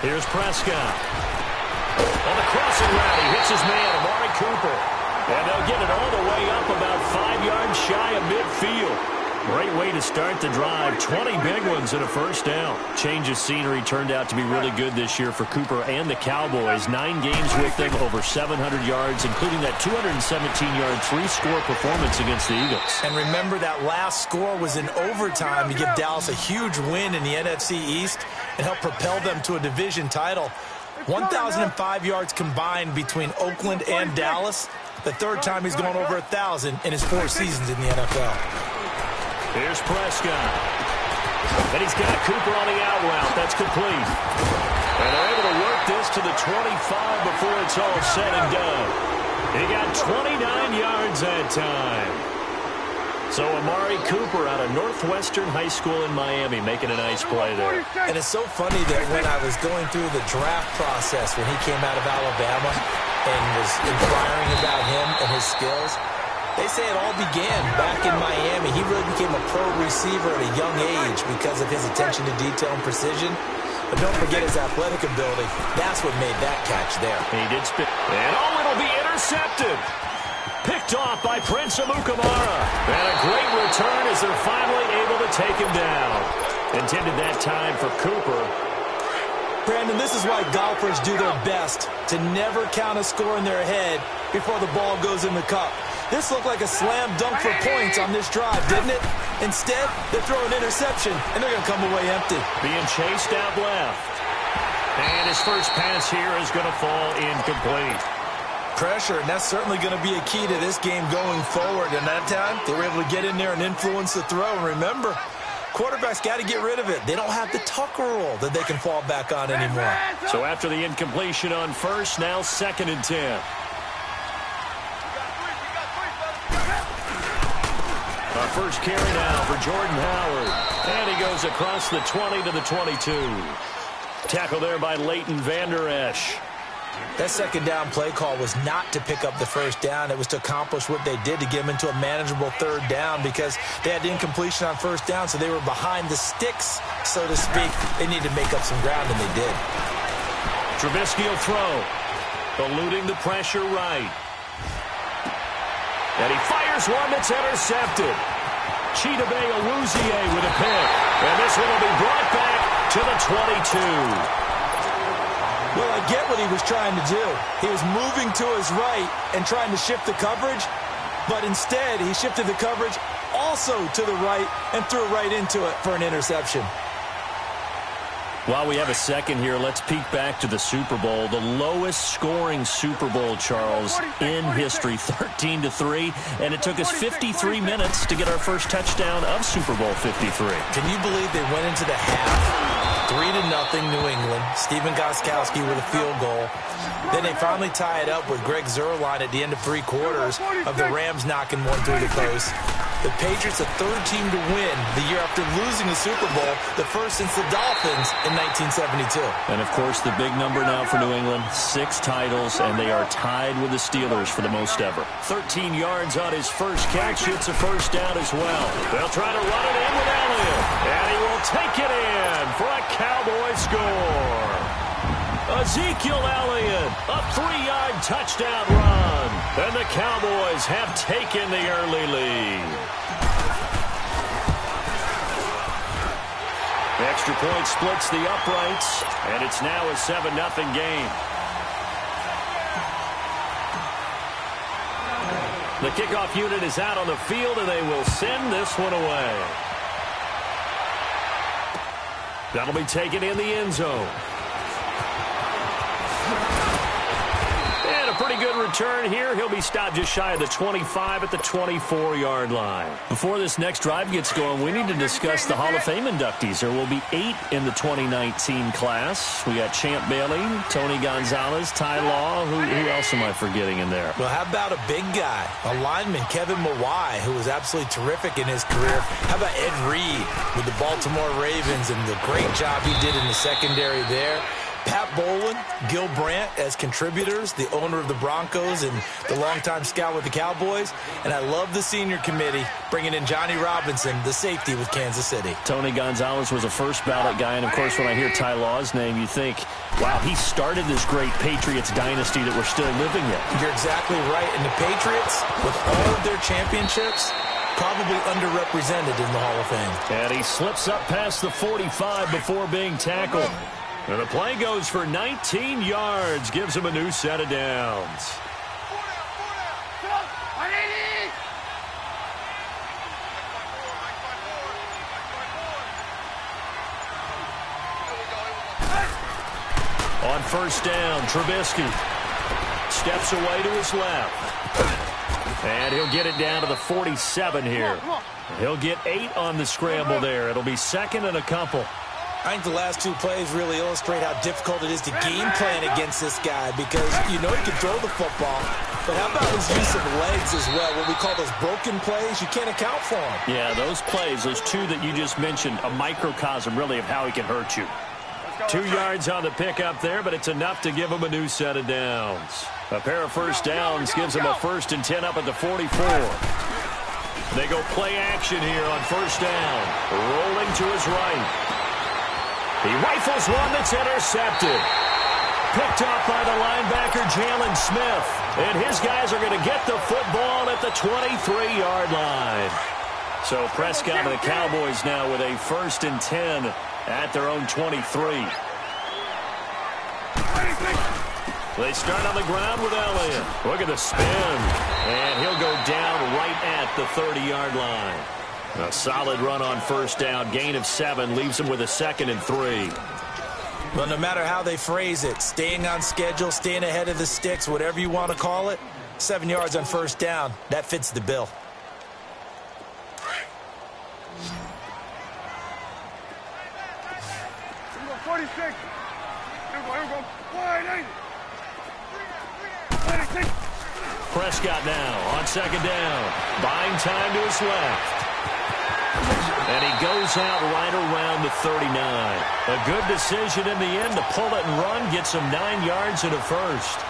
Speaker 1: Here's Prescott. On the crossing route, he hits his man, Amari Cooper. And they'll get it all the way up about 5 yards shy of midfield. Great way to start the drive. 20 big ones and a first down. Change of scenery turned out to be really good this year for Cooper and the Cowboys. 9 games with them, over 700 yards, including that 217-yard three-score performance against the Eagles.
Speaker 2: And remember, that last score was in overtime to give Dallas a huge win in the NFC East and help propel them to a division title. 1,005 yards combined between Oakland and Dallas. The third time he's gone over 1,000 in his 4 seasons in the NFL.
Speaker 1: Here's Prescott. And he's got Cooper on the out route. That's complete. And they're able to work this to the 25 before it's all said and done. He got 29 yards that time. So Amari Cooper out of Northwestern High School in Miami making a nice play there.
Speaker 2: And it's so funny that when I was going through the draft process when he came out of Alabama and was inquiring about him and his skills, they say it all began back in Miami. He really became a pro receiver at a young age because of his attention to detail and precision. But don't forget his athletic ability. That's what made that catch there.
Speaker 1: He did spin. And it'll be intercepted. Picked off by Prince Amukamara. And a great return as they're finally able to take him down. Intended that time for Cooper.
Speaker 2: Brandon, this is why golfers do their best to never count a score in their head before the ball goes in the cup. This looked like a slam dunk for points on this drive, didn't it? Instead, they throw an interception, and they're going to come away empty.
Speaker 1: Being chased out left. And his first pass here is going to fall incomplete.
Speaker 2: Pressure, and that's certainly going to be a key to this game going forward. And that time, they were able to get in there and influence the throw. And remember, quarterbacks got to get rid of it. They don't have the Tucker rule that they can fall back on anymore.
Speaker 1: So after the incompletion on first, now 2nd and 10. Our first carry now for Jordan Howard. And he goes across the 20 to the 22. Tackle there by Leighton Vander Esch.
Speaker 2: That second down play call was not to pick up the first down. It was to accomplish what they did to get them into a manageable third down because they had incompletion on first down, so they were behind the sticks, so to speak. They needed to make up some ground, and they did.
Speaker 1: Trubisky will throw. Eluding the pressure right. And he fires one that's intercepted. Chidobe Awuzie with a pick. And this one will be brought back to the 22.
Speaker 2: Well, I get what he was trying to do. He was moving to his right and trying to shift the coverage, but instead he shifted the coverage also to the right and threw right into it for an interception.
Speaker 1: While we have a second here, let's peek back to the Super Bowl. The lowest scoring Super Bowl, Charles, in history, 13-3. And it took us 53 minutes to get our first touchdown of Super Bowl 53.
Speaker 2: Can you believe they went into the half, 3-0 New England, Stephen Gostkowski with a field goal. Then they finally tie it up with Greg Zuerlein at the end of 3 quarters of the Rams knocking one through the post. The Patriots, a third team to win the year after losing the Super Bowl, the first since the Dolphins in 1972.
Speaker 1: And, of course, the big number now for New England, 6 titles, and they are tied with the Steelers for the most ever. 13 yards on his first catch. It's a first down as well. They'll try to run it in with Elliott, and he will take it in for a Cowboy score. Ezekiel Elliott, a 3-yard touchdown run. And the Cowboys have taken the early lead. The extra point splits the uprights, and it's now a 7-0 game. The kickoff unit is out on the field, and they will send this one away. That'll be taken in the end zone. And a pretty good return here. He'll be stopped just shy of the 25 at the 24-yard line. Before this next drive gets going, we need to discuss the Hall of Fame inductees. There will be 8 in the 2019 class. We got Champ Bailey, Tony Gonzalez, Ty Law. Who else am I forgetting in there?
Speaker 2: Well, how about a big guy, a lineman, Kevin Mawai, who was absolutely terrific in his career. How about Ed Reed with the Baltimore Ravens and the great job he did in the secondary there. Pat Bowlen, Gil Brandt as contributors, the owner of the Broncos and the longtime scout with the Cowboys. And I love the senior committee bringing in Johnny Robinson, the safety with Kansas City.
Speaker 1: Tony Gonzalez was a first ballot guy. And, of course, when I hear Ty Law's name, you think, wow, he started this great Patriots dynasty that we're still living in.
Speaker 2: You're exactly right. And the Patriots, with all of their championships, probably underrepresented in the Hall of Fame.
Speaker 1: And he slips up past the 45 before being tackled. And the play goes for 19 yards, gives him a new set of downs. On first down, Trubisky steps away to his left. And he'll get it down to the 47 here. He'll get 8 on the scramble there. It'll be second and a couple.
Speaker 2: I think the last 2 plays really illustrate how difficult it is to game plan against this guy because you know he can throw the football, but how about his use of legs as well? What we call those broken plays, you can't account for them.
Speaker 1: Yeah, those plays, those 2 that you just mentioned, a microcosm really of how he can hurt you. 2 yards on the pickup there, but it's enough to give him a new set of downs. A pair of first downs gives him a 1st and 10 up at the 44. They go play action here on first down. Rolling to his right. He rifles one that's intercepted. Picked off by the linebacker, Jalen Smith. And his guys are going to get the football at the 23-yard line. So Prescott and the Cowboys now with a 1st and 10 at their own 23. They start on the ground with Elliott. Look at the spin. And he'll go down right at the 30-yard line. A solid run on first down. Gain of 7 leaves him with a 2nd and 3.
Speaker 2: Well, no matter how they phrase it, staying on schedule, staying ahead of the sticks, whatever you want to call it, 7 yards on first down, that fits the bill.
Speaker 3: Here we go, 46. Here we go. Wide 80.
Speaker 1: Prescott now on second down. Buying time to his left. And he goes out right around the 39. A good decision in the end to pull it and run, get some 9 yards and a 1st.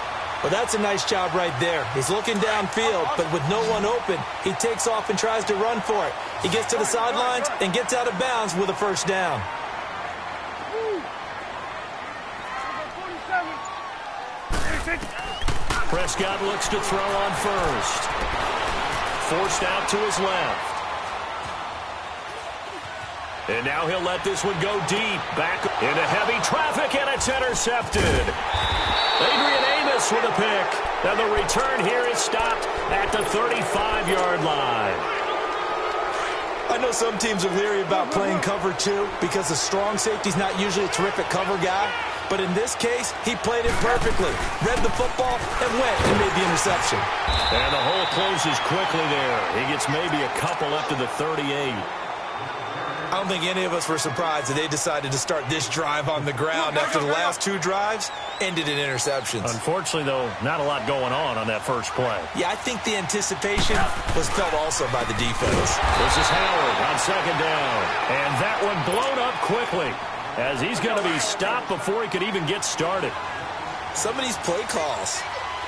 Speaker 2: Well, that's a nice job right there. He's looking downfield, but with no one open, he takes off and tries to run for it. He gets to the sidelines and gets out of bounds with a first down.
Speaker 1: Prescott looks to throw on first. Forced out to his left. And now he'll let this one go deep. Back into heavy traffic, and it's intercepted. Adrian Amos with a pick. And the return here is stopped at the 35-yard line.
Speaker 2: I know some teams are leery about playing cover 2 because the strong safety's not usually a terrific cover guy. But in this case, he played it perfectly. Read the football and went and made the interception.
Speaker 1: And the hole closes quickly there. He gets maybe a couple up to the 38.
Speaker 2: I don't think any of us were surprised that they decided to start this drive on the ground after the last 2 drives ended in interceptions.
Speaker 1: Unfortunately, though, not a lot going on that first play.
Speaker 2: Yeah, I think the anticipation was felt also by the defense.
Speaker 1: This is Howard on second down. And that one blown up quickly as he's going to be stopped before he could even get started.
Speaker 2: Some of these play calls,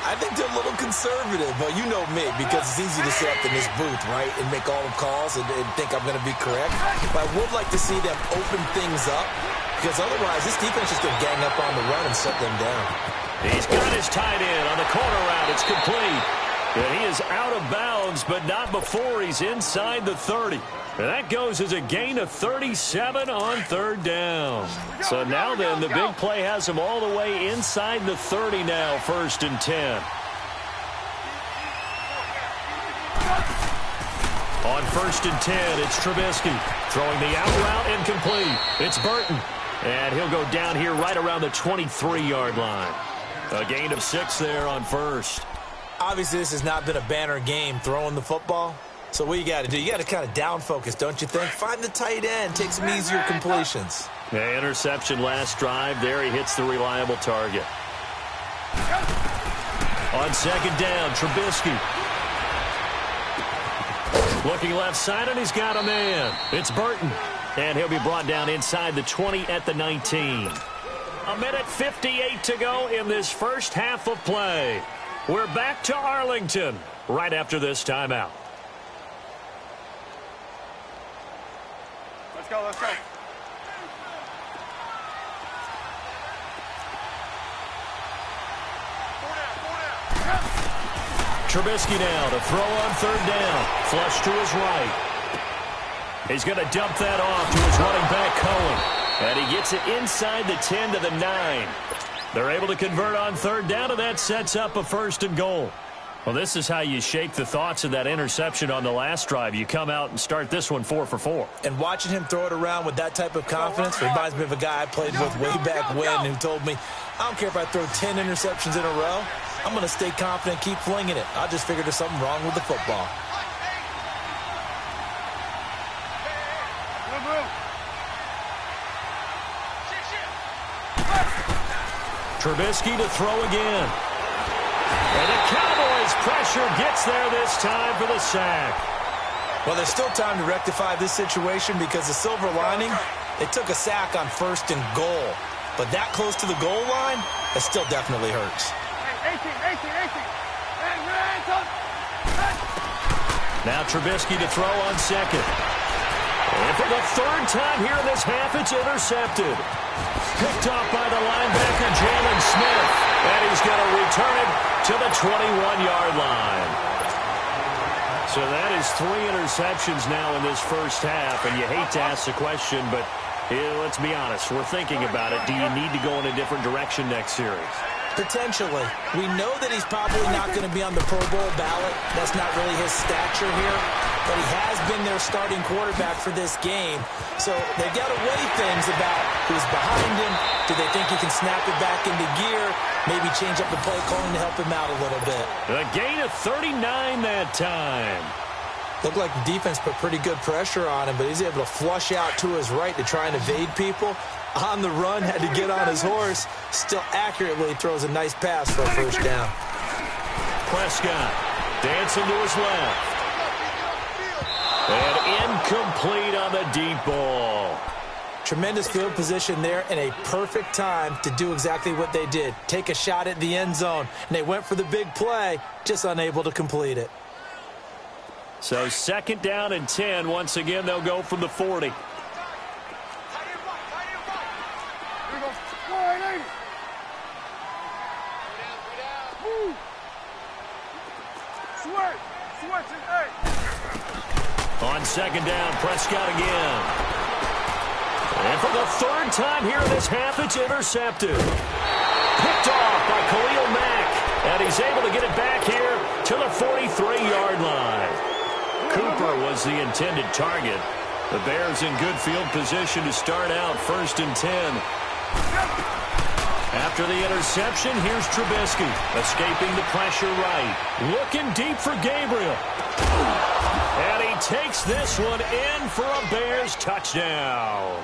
Speaker 2: I think they're a little conservative. Well, you know me, because it's easy to sit up in this booth, right, and make all the calls and think I'm going to be correct. But I would like to see them open things up, because otherwise this defense is going to gang up on the run and shut them down.
Speaker 1: He's got his tight end on the corner route. It's complete. And he is out of bounds, but not before he's inside the 30. And that goes as a gain of 37 on third down. So now then, the big play has him all the way inside the 30 now, 1st and 10. On 1st and 10, it's Trubisky. Throwing the out route incomplete. It's Burton. And he'll go down here right around the 23-yard line. A gain of 6 there on first.
Speaker 2: Obviously, this has not been a banner game throwing the football. So what you got to do, you got to kind of down focus, don't you think? Find the tight end, take some easier completions.
Speaker 1: Yeah, interception last drive. There he hits the reliable target. On second down, Trubisky. Looking left side, and he's got a man. It's Burton. And he'll be brought down inside the 20 at the 19. A minute 58 to go in this first half of play. We're back to Arlington right after this timeout.
Speaker 3: Let's go, let's go.
Speaker 1: Trubisky now to throw on third down. Flush to his right. He's going to dump that off to his running back, Cohen. And he gets it inside the 10 to the 9. They're able to convert on third down, and that sets up a 1st and goal. Well, this is how you shake the thoughts of that interception on the last drive. You come out and start this one 4 for 4.
Speaker 2: And watching him throw it around with that type of confidence reminds me of a guy I played with way back when who told me, I don't care if I throw 10 interceptions in a row. I'm going to stay confident, keep flinging it. I just figured there's something wrong with the football.
Speaker 1: Trubisky to throw again. And the Cowboys' pressure gets there this time for the sack.
Speaker 2: Well, there's still time to rectify this situation because the silver lining, they took a sack on 1st and goal. But that close to the goal line, it still definitely hurts.
Speaker 3: 18.
Speaker 1: Now Trubisky to throw on 2nd. And for the 3rd time here in this half, it's intercepted. Picked off by the linebacker, Jalen Smith. And he's going to return it to the 21-yard line. So that is 3 interceptions now in this first half. And you hate to ask the question, but let's be honest. We're thinking about it. Do you need to go in a different direction next series?
Speaker 2: Potentially. We know that he's probably not going to be on the Pro Bowl ballot. That's not really his stature here. But he has been their starting quarterback for this game. So they've got to weigh things about who's behind him. Do they think he can snap it back into gear? Maybe change up the play calling to help him out a little bit.
Speaker 1: A gain of 39 that time.
Speaker 2: Looked like the defense put pretty good pressure on him, but he's able to flush out to his right to try and evade people. On the run, had to get on his horse. Still accurately throws a nice pass for a 1st down.
Speaker 1: Prescott dancing to his left. And incomplete on the deep ball.
Speaker 2: Tremendous field position there and a perfect time to do exactly what they did. Take a shot at the end zone. And they went for the big play, just unable to complete it.
Speaker 1: So 2nd down and 10. Once again, they'll go from the 40. On 2nd down, Prescott again. And for the 3rd time here in this half, it's intercepted. Picked off by Khalil Mack. And he's able to get it back here to the 43-yard line. Cooper was the intended target. The Bears in good field position to start out 1st and 10. After the interception, here's Trubisky. Escaping the pressure right. Looking deep for Gabriel. And he takes this one in for a Bears touchdown.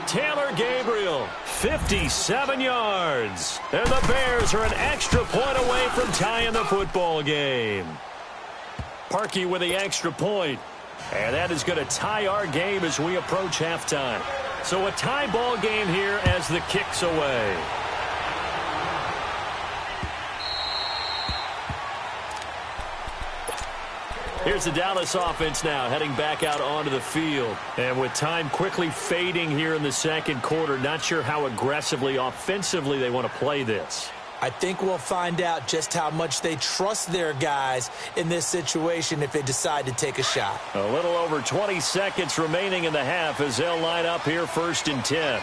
Speaker 1: Taylor Gabriel, 57 yards. And the Bears are an extra point away from tying the football game. Parkey with the extra point. And that is going to tie our game as we approach halftime. So a tie ball game here as the kick's away. Here's the Dallas offense now heading back out onto the field. And with time quickly fading here in the 2nd quarter, not sure how aggressively, offensively they want to play this.
Speaker 2: I think we'll find out just how much they trust their guys in this situation if they decide to take a shot.
Speaker 1: A little over 20 seconds remaining in the half as they'll line up here 1st and 10.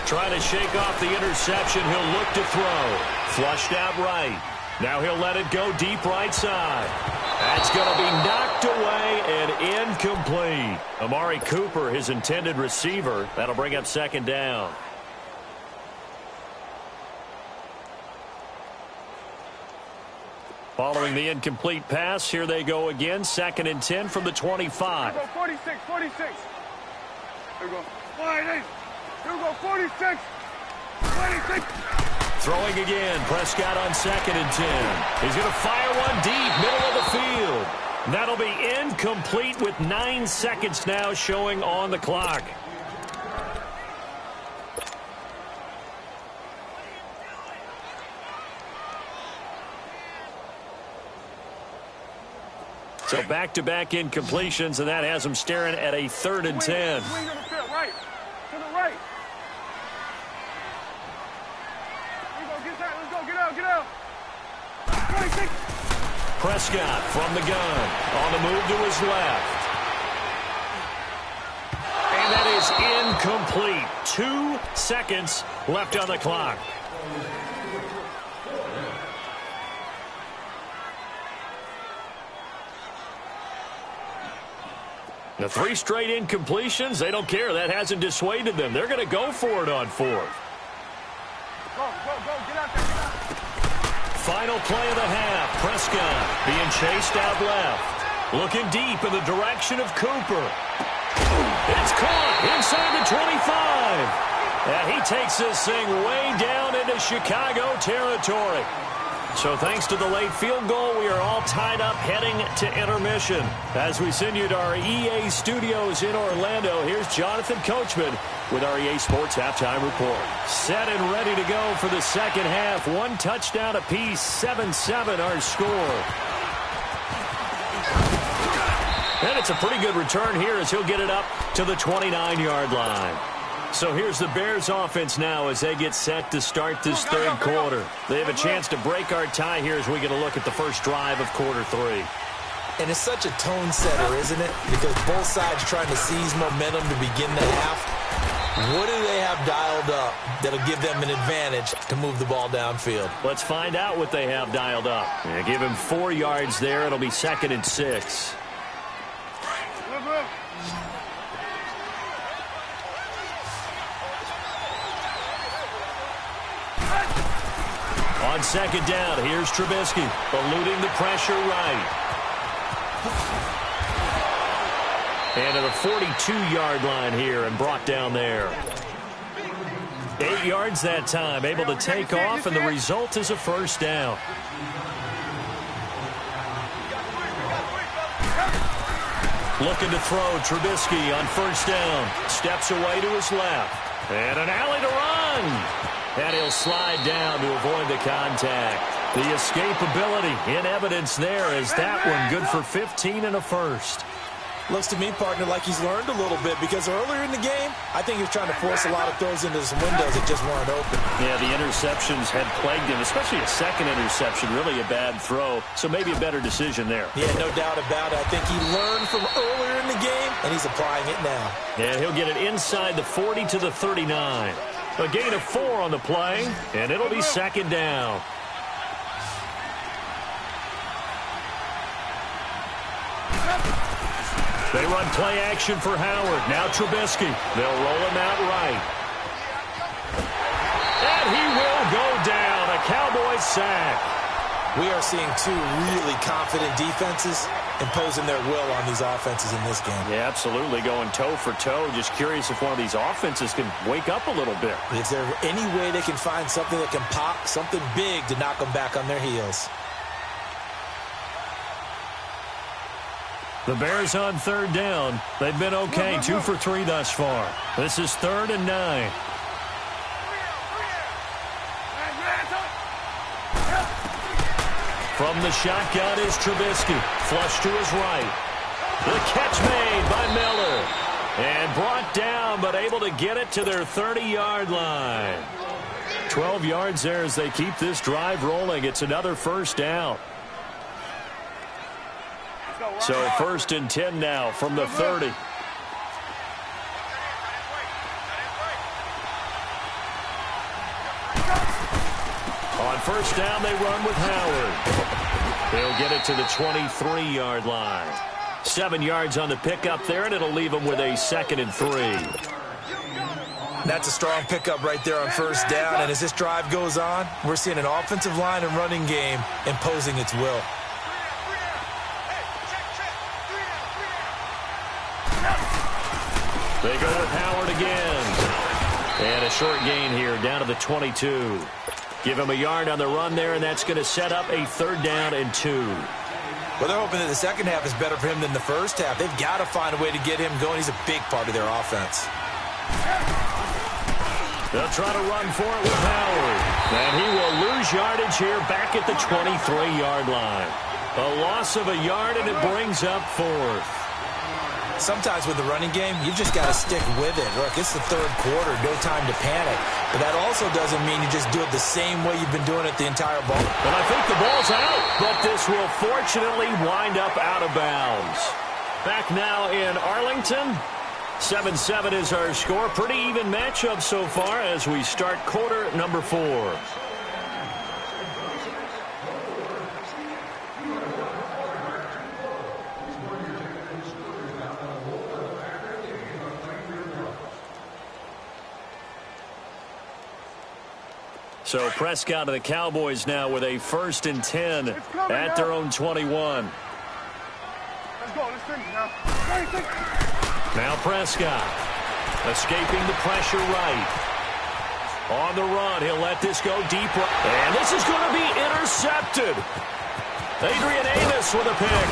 Speaker 1: Trying to shake off the interception. He'll look to throw. Flushed out right. Now he'll let it go deep right side. That's going to be knocked away and incomplete. Amari Cooper, his intended receiver. That'll bring up 2nd down. Following the incomplete pass, here they go again. 2nd and 10 from the 25.
Speaker 3: Here we go, 46. Here we go. 48. Here we go, 46. 26.
Speaker 1: Throwing again. Prescott on 2nd and 10. He's going to fire one deep, middle of the field. That'll be incomplete with 9 seconds now showing on the clock. So back-to-back incompletions, and that has them staring at a 3rd and 10.
Speaker 3: Swing on the field, right. To the right. Let's go, get out. 26.
Speaker 1: Prescott from the gun. On the move to his left. And that is incomplete. 2 seconds left on the clock. The The 3 straight incompletions, they don't care. That hasn't dissuaded them. They're going to go for it on 4th.
Speaker 3: Go, get out there,
Speaker 1: Final play of the half. Prescott being chased out left. Looking deep in the direction of Cooper. It's caught inside the 25. And he takes this thing way down into Chicago territory. So thanks to the late field goal, we are all tied up heading to intermission. As we send you to our EA studios in Orlando, here's Jonathan Coachman with our EA Sports Halftime Report. Set and ready to go for the second half. 1 touchdown apiece, 7-7 our score. And it's a pretty good return here as he'll get it up to the 29-yard line. So here's the Bears offense now as they get set to start this third quarter. They have a chance to break our tie here as we get a look at the first drive of quarter 3.
Speaker 2: And it's such a tone setter, isn't it? Because both sides trying to seize momentum to begin the half. What do they have dialed up that'll give them an advantage to move the ball downfield?
Speaker 1: Let's find out what they have dialed up. Yeah, give him 4 yards there. It'll be 2nd and 6. On 2nd down, here's Trubisky, eluding the pressure right. And to the 42-yard line here and brought down there. 8 yards that time, able to take off, and the result is a first down. Looking to throw, Trubisky on 1st down. Steps away to his left. And an alley to run. And he'll slide down to avoid the contact. The escapability in evidence there as that one good for 15 and a first.
Speaker 2: Looks to me, partner, like he's learned a little bit because earlier in the game, I think he was trying to force a lot of throws into some windows that just weren't open.
Speaker 1: Yeah, the interceptions had plagued him, especially a second interception, really a bad throw. So maybe a better decision there.
Speaker 2: Yeah, no doubt about it. I think he learned from earlier in the game, and he's applying it now.
Speaker 1: And he'll get it inside the 40 to the 39. A gain of 4 on the play, and it'll be 2nd down. They run play action for Howard. Now Trubisky. They'll roll him out right. And he will go down. A Cowboys sack.
Speaker 2: We are seeing 2 really confident defenses imposing their will on these offenses in this game.
Speaker 1: Yeah, absolutely. Going toe for toe. Just curious if one of these offenses can wake up a little bit.
Speaker 2: Is there any way they can find something that can pop, something big to knock them back on their heels?
Speaker 1: The Bears on 3rd down. They've been okay. 2 for 3 thus far. This is 3rd and 9. From the shotgun is Trubisky. Flush to his right. The catch made by Miller. And brought down, but able to get it to their 30-yard line. 12 yards there as they keep this drive rolling. It's another first down. So 1st and 10 now from the 30. On 1st down, they run with Howard. They'll get it to the 23-yard line. 7 yards on the pickup there, and it'll leave them with a 2nd and 3.
Speaker 2: That's a strong pickup right there on 1st down, and as this drive goes on, we're seeing an offensive line and running game imposing its will.
Speaker 1: They go with Howard again. And a short gain here down to the 22. Give him a yard on the run there, and that's going to set up a 3rd down and 2.
Speaker 2: Well, they're hoping that the second half is better for him than the first half. They've got to find a way to get him going. He's a big part of their offense.
Speaker 1: They'll try to run for it with Howard. And he will lose yardage here back at the 23-yard line. A loss of a yard, and it brings up 4th.
Speaker 2: Sometimes with the running game, you've just got to stick with it. Look, it's the 3rd quarter, no time to panic. But that also doesn't mean you just do it the same way you've been doing it the entire ball.
Speaker 1: And I think the ball's out, but this will fortunately wind up out of bounds. Back now in Arlington. 7-7 is our score. Pretty even matchup so far as we start quarter number 4. So Prescott and the Cowboys now with a 1st and 10 at their own 21.
Speaker 3: Let's go. Let's finish now.
Speaker 1: Now Prescott escaping the pressure right. On the run, he'll let this go deep. And this is going to be intercepted. Adrian Amos with a pick.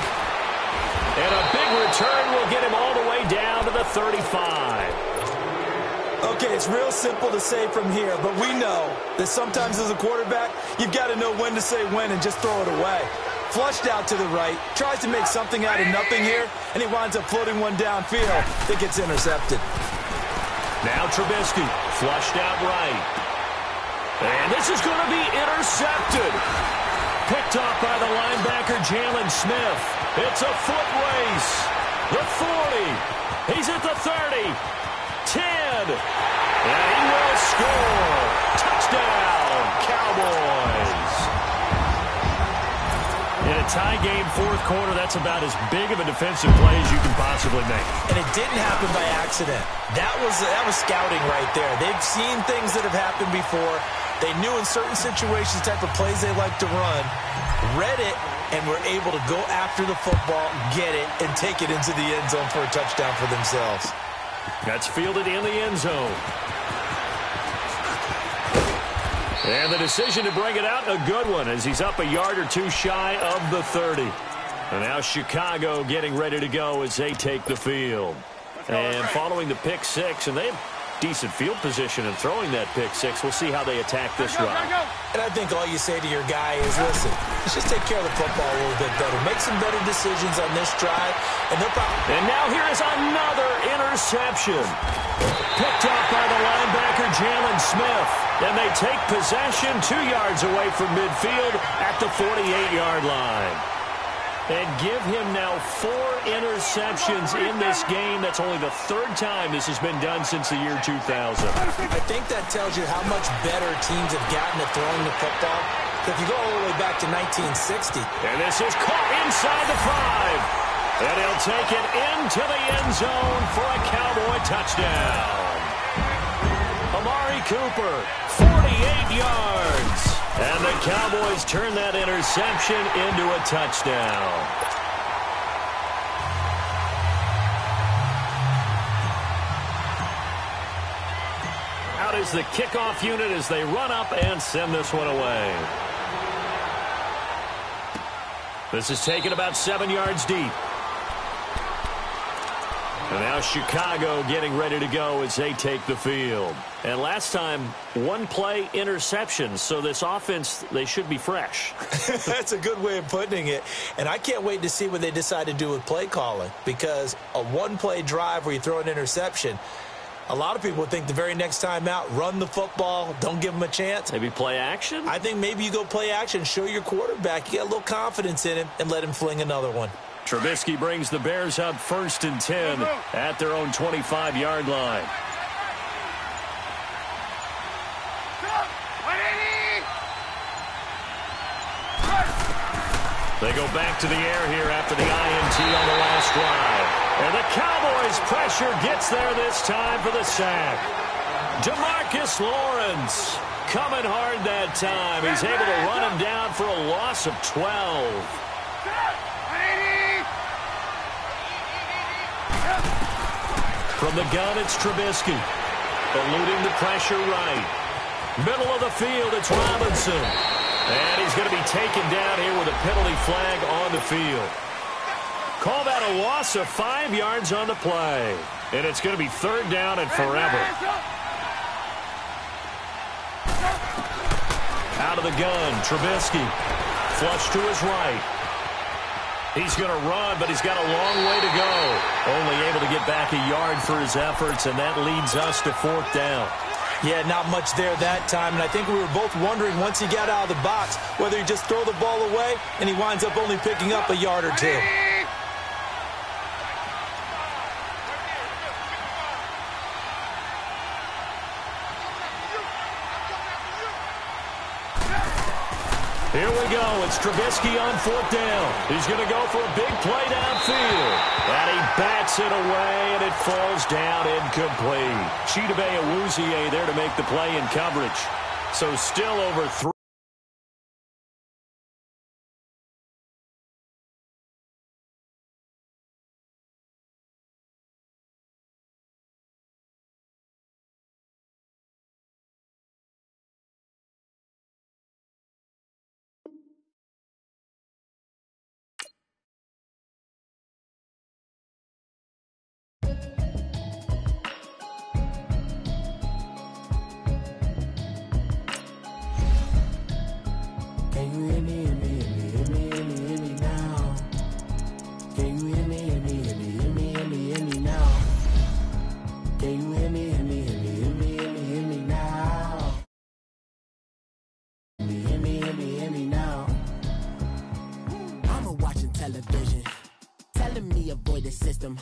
Speaker 1: And a big return will get him all the way down to the 35.
Speaker 2: Okay, it's real simple to say from here, but we know that sometimes as a quarterback, you've got to know when to say when and just throw it away. Flushed out to the right, tries to make something out of nothing here, and he winds up floating one downfield that gets intercepted.
Speaker 1: Now Trubisky, flushed out right. And this is going to be intercepted. Picked off by the linebacker, Jalen Smith. It's a foot race. The 40. He's at the 30. 10. And he will score. Touchdown, Cowboys. In a tie game, 4th quarter, that's about as big of a defensive play as you can possibly make.
Speaker 2: And it didn't happen by accident. That was scouting right there. They've seen things that have happened before. They knew in certain situations the type of plays they like to run, read it, and were able to go after the football, get it, and take it into the end zone for a touchdown for themselves.
Speaker 1: That's fielded in the end zone. And the decision to bring it out, a good one, as he's up a yard or two shy of the 30. And now Chicago getting ready to go as they take the field. And following the pick 6, and they have decent field position and throwing that pick 6. We'll see how they attack this run.
Speaker 2: And I think all you say to your guy is, listen, let's just take care of the football a little bit better. Make some better decisions on this drive. And
Speaker 1: now here is another interception. Picked off by the linebacker, Jalen Smith. And they take possession 2 yards away from midfield at the 48-yard line. And give him now 4 interceptions in this game. That's only the 3rd time this has been done since the year 2000.
Speaker 2: I think that tells you how much better teams have gotten at throwing the football. If you go all the way back to 1960.
Speaker 1: And this is caught inside the 5. And he'll take it into the end zone for a Cowboy touchdown. Amari Cooper, 48 yards. And the Cowboys turn that interception into a touchdown. Out is the kickoff unit as they run up and send this one away. This is taken about 7 yards deep. And now Chicago getting ready to go as they take the field. And last time, 1 play interception. So this offense, they should be fresh.
Speaker 2: That's a good way of putting it. And I can't wait to see what they decide to do with play calling. Because a 1-play drive where you throw an interception, a lot of people would think the very next time out, run the football, don't give them a chance.
Speaker 1: Maybe play action?
Speaker 2: I think maybe you go play action, show your quarterback. You got a little confidence in him, and let him fling another one.
Speaker 1: Trubisky brings the Bears up 1st and 10 at their own 25-yard line. They go back to the air here after the INT on the last drive. And the Cowboys' pressure gets there this time for the sack. DeMarcus Lawrence coming hard that time. He's able to run him down for a loss of 12. From the gun, it's Trubisky. Eluding the pressure right. Middle of the field, it's Robinson. And he's going to be taken down here with a penalty flag on the field. Call that a loss of 5 yards on the play. And it's going to be 3rd down and forever. Out of the gun, Trubisky. Flush to his right. He's going to run, but he's got a long way to go. Only able to get back a yard for his efforts, and that leads us to 4th down.
Speaker 2: Yeah, not much there that time, and I think we were both wondering once he got out of the box whether he'd just throw the ball away, and he winds up only picking up a yard or 2.
Speaker 1: Here we go. It's Trubisky on 4th down. He's going to go for a big play downfield. And he bats it away, and it falls down incomplete. Chidobe Awuzie there to make the play in coverage. So still over 3.
Speaker 5: Can you hear me, hear me, hear me, hear me, hear me, hear me now? Can you hear me, hear me, hear me, hear me, hear me, hear me now? Can you hear me, hear me, hear me, hear me, hear me, hear me now? Hear me, hear me, hear me now? Mama watching television, telling me avoid the system.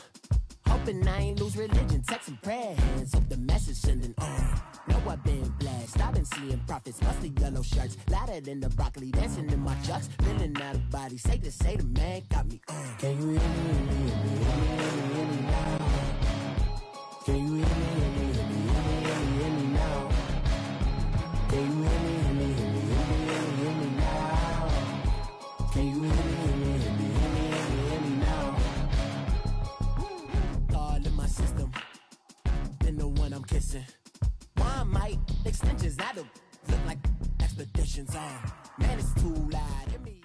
Speaker 5: Hoping I ain't lose religion, texting prayer hands, hope the message sending on. Know I've been blessed, I've been seeing prophets, mostly yellow shirts, louder than the broccoli, dancing in my chucks, feeling out of body, say the man got me on. Can you hear me, hear me, hear me, hear me, hear me, hear me now? Can you hear me, hear me, hear me, hear me, hear me, hear me now? Can you hear me, hear me, hear me, hear me, hear me, hear me now? Can you hear me, hear me, hear me, hear me, hear me, hear me now? God in my system, been the one I'm kissing. Why might extensions that'll look like expeditions on? Man, it's too loud. Hear me.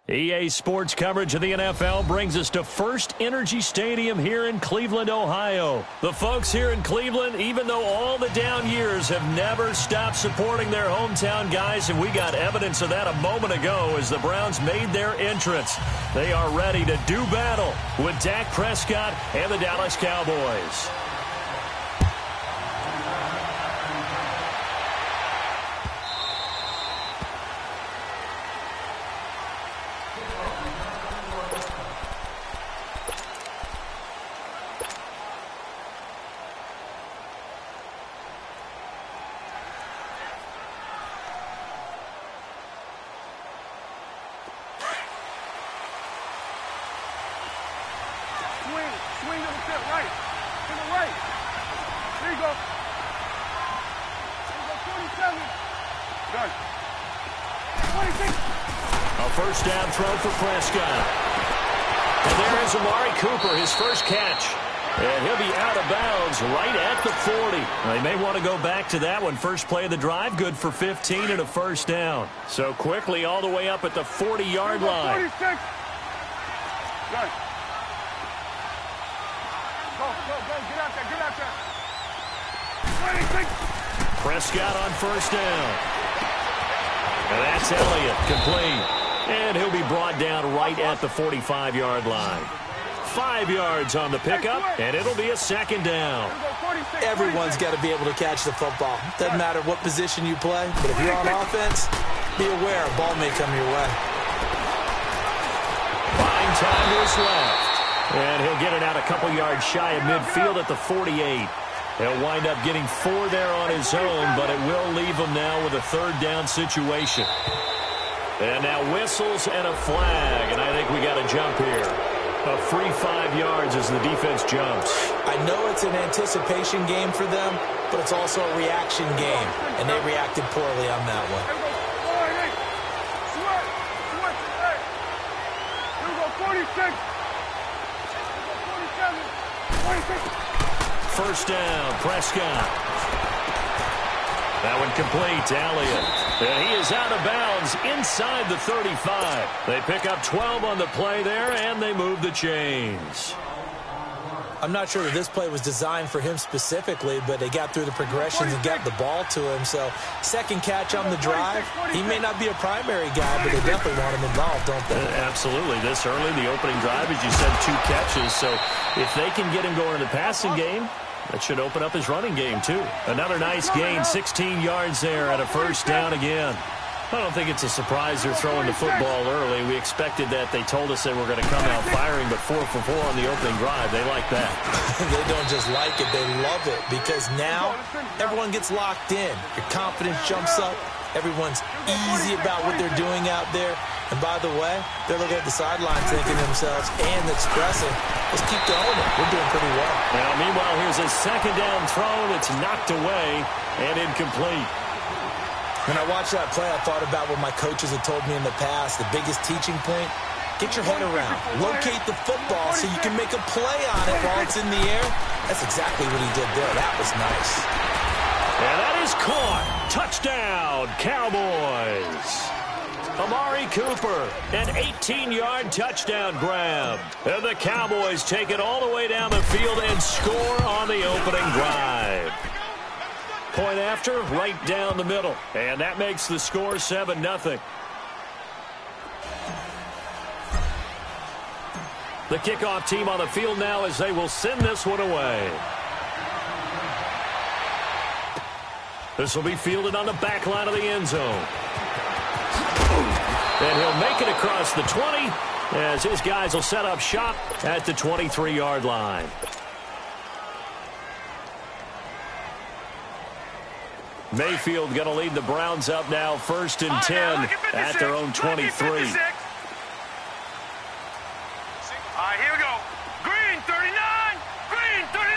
Speaker 1: EA Sports coverage of the NFL brings us to First Energy Stadium here in Cleveland, Ohio. The folks here in Cleveland, even though all the down years, have never stopped supporting their hometown guys, and we got evidence of that a moment ago as the Browns made their entrance. They are ready to do battle with Dak Prescott and the Dallas Cowboys.
Speaker 3: Swing to the tip, right. To the right. There you go. There you go, 47. Done. 26.
Speaker 1: A first down throw for Prescott. And there is Amari Cooper, his first catch. And he'll be out of bounds right at the 40. They may want to go back to that one. First play of the drive, good for 15 and a first down. So quickly all the way up at the 40-yard line.
Speaker 3: 46. Done. Go, get out there. 26.
Speaker 1: Prescott on first down. And that's Elliott, complete. And he'll be brought down right at the 45-yard line. 5 yards on the pickup, and it'll be a second down.
Speaker 2: Everyone's got to be able to catch the football. Doesn't matter what position you play, but if you're on offense, be aware a ball may come your way.
Speaker 1: Buying time to his left. And he'll get it out a couple yards shy of midfield at the 48. He'll wind up getting 4 there on his own, but it will leave him now with a third down situation. And now whistles and a flag, and I think we got a jump here. A free 5 yards as the defense jumps.
Speaker 2: I know it's an anticipation game for them, but it's also a reaction game, and they reacted poorly on that one.
Speaker 3: Here we go, 46.
Speaker 1: First down, Prescott. That one complete to Elliott. And he is out of bounds inside the 35. They pick up 12 on the play there, and they move the chains.
Speaker 2: I'm not sure that this play was designed for him specifically, but they got through the progressions and got the ball to him. So second catch on the drive. He may not be a primary guy, but they definitely want him involved, don't they?
Speaker 1: Absolutely. This early, the opening drive, as you said, 2 catches. So if they can get him going in the passing game, that should open up his running game, too. Another nice gain, 16 yards there at a first down again. I don't think it's a surprise they're throwing the football early. We expected that. They told us they were going to come out firing, but 4 for 4 on the opening drive. They like that.
Speaker 2: They don't just like it, they love it, because now everyone gets locked in. Your confidence jumps up. Everyone's easy about what they're doing out there. And by the way, they're looking at the sideline thinking to themselves and expressing, let's keep going. We're doing pretty well.
Speaker 1: Now, meanwhile, here's a second down throw that's knocked away and incomplete.
Speaker 2: When I watched that play, I thought about what my coaches had told me in the past. The biggest teaching point, get your head around. Locate the football so you can make a play on it while it's in the air. That's exactly what he did there. That was nice.
Speaker 1: And that is caught. Touchdown, Cowboys. Amari Cooper, an 18-yard touchdown grab. And the Cowboys take it all the way down the field and score on the opening drive. Point after, right down the middle. And that makes the score 7-0. The kickoff team on the field now as they will send this one away. This will be fielded on the back line of the end zone. And he'll make it across the 20 as his guys will set up shop at the 23-yard line. Mayfield going to lead the Browns up now, 1st and 10 at their own 23.
Speaker 3: All right, here we go. Green, 39. Green, 39.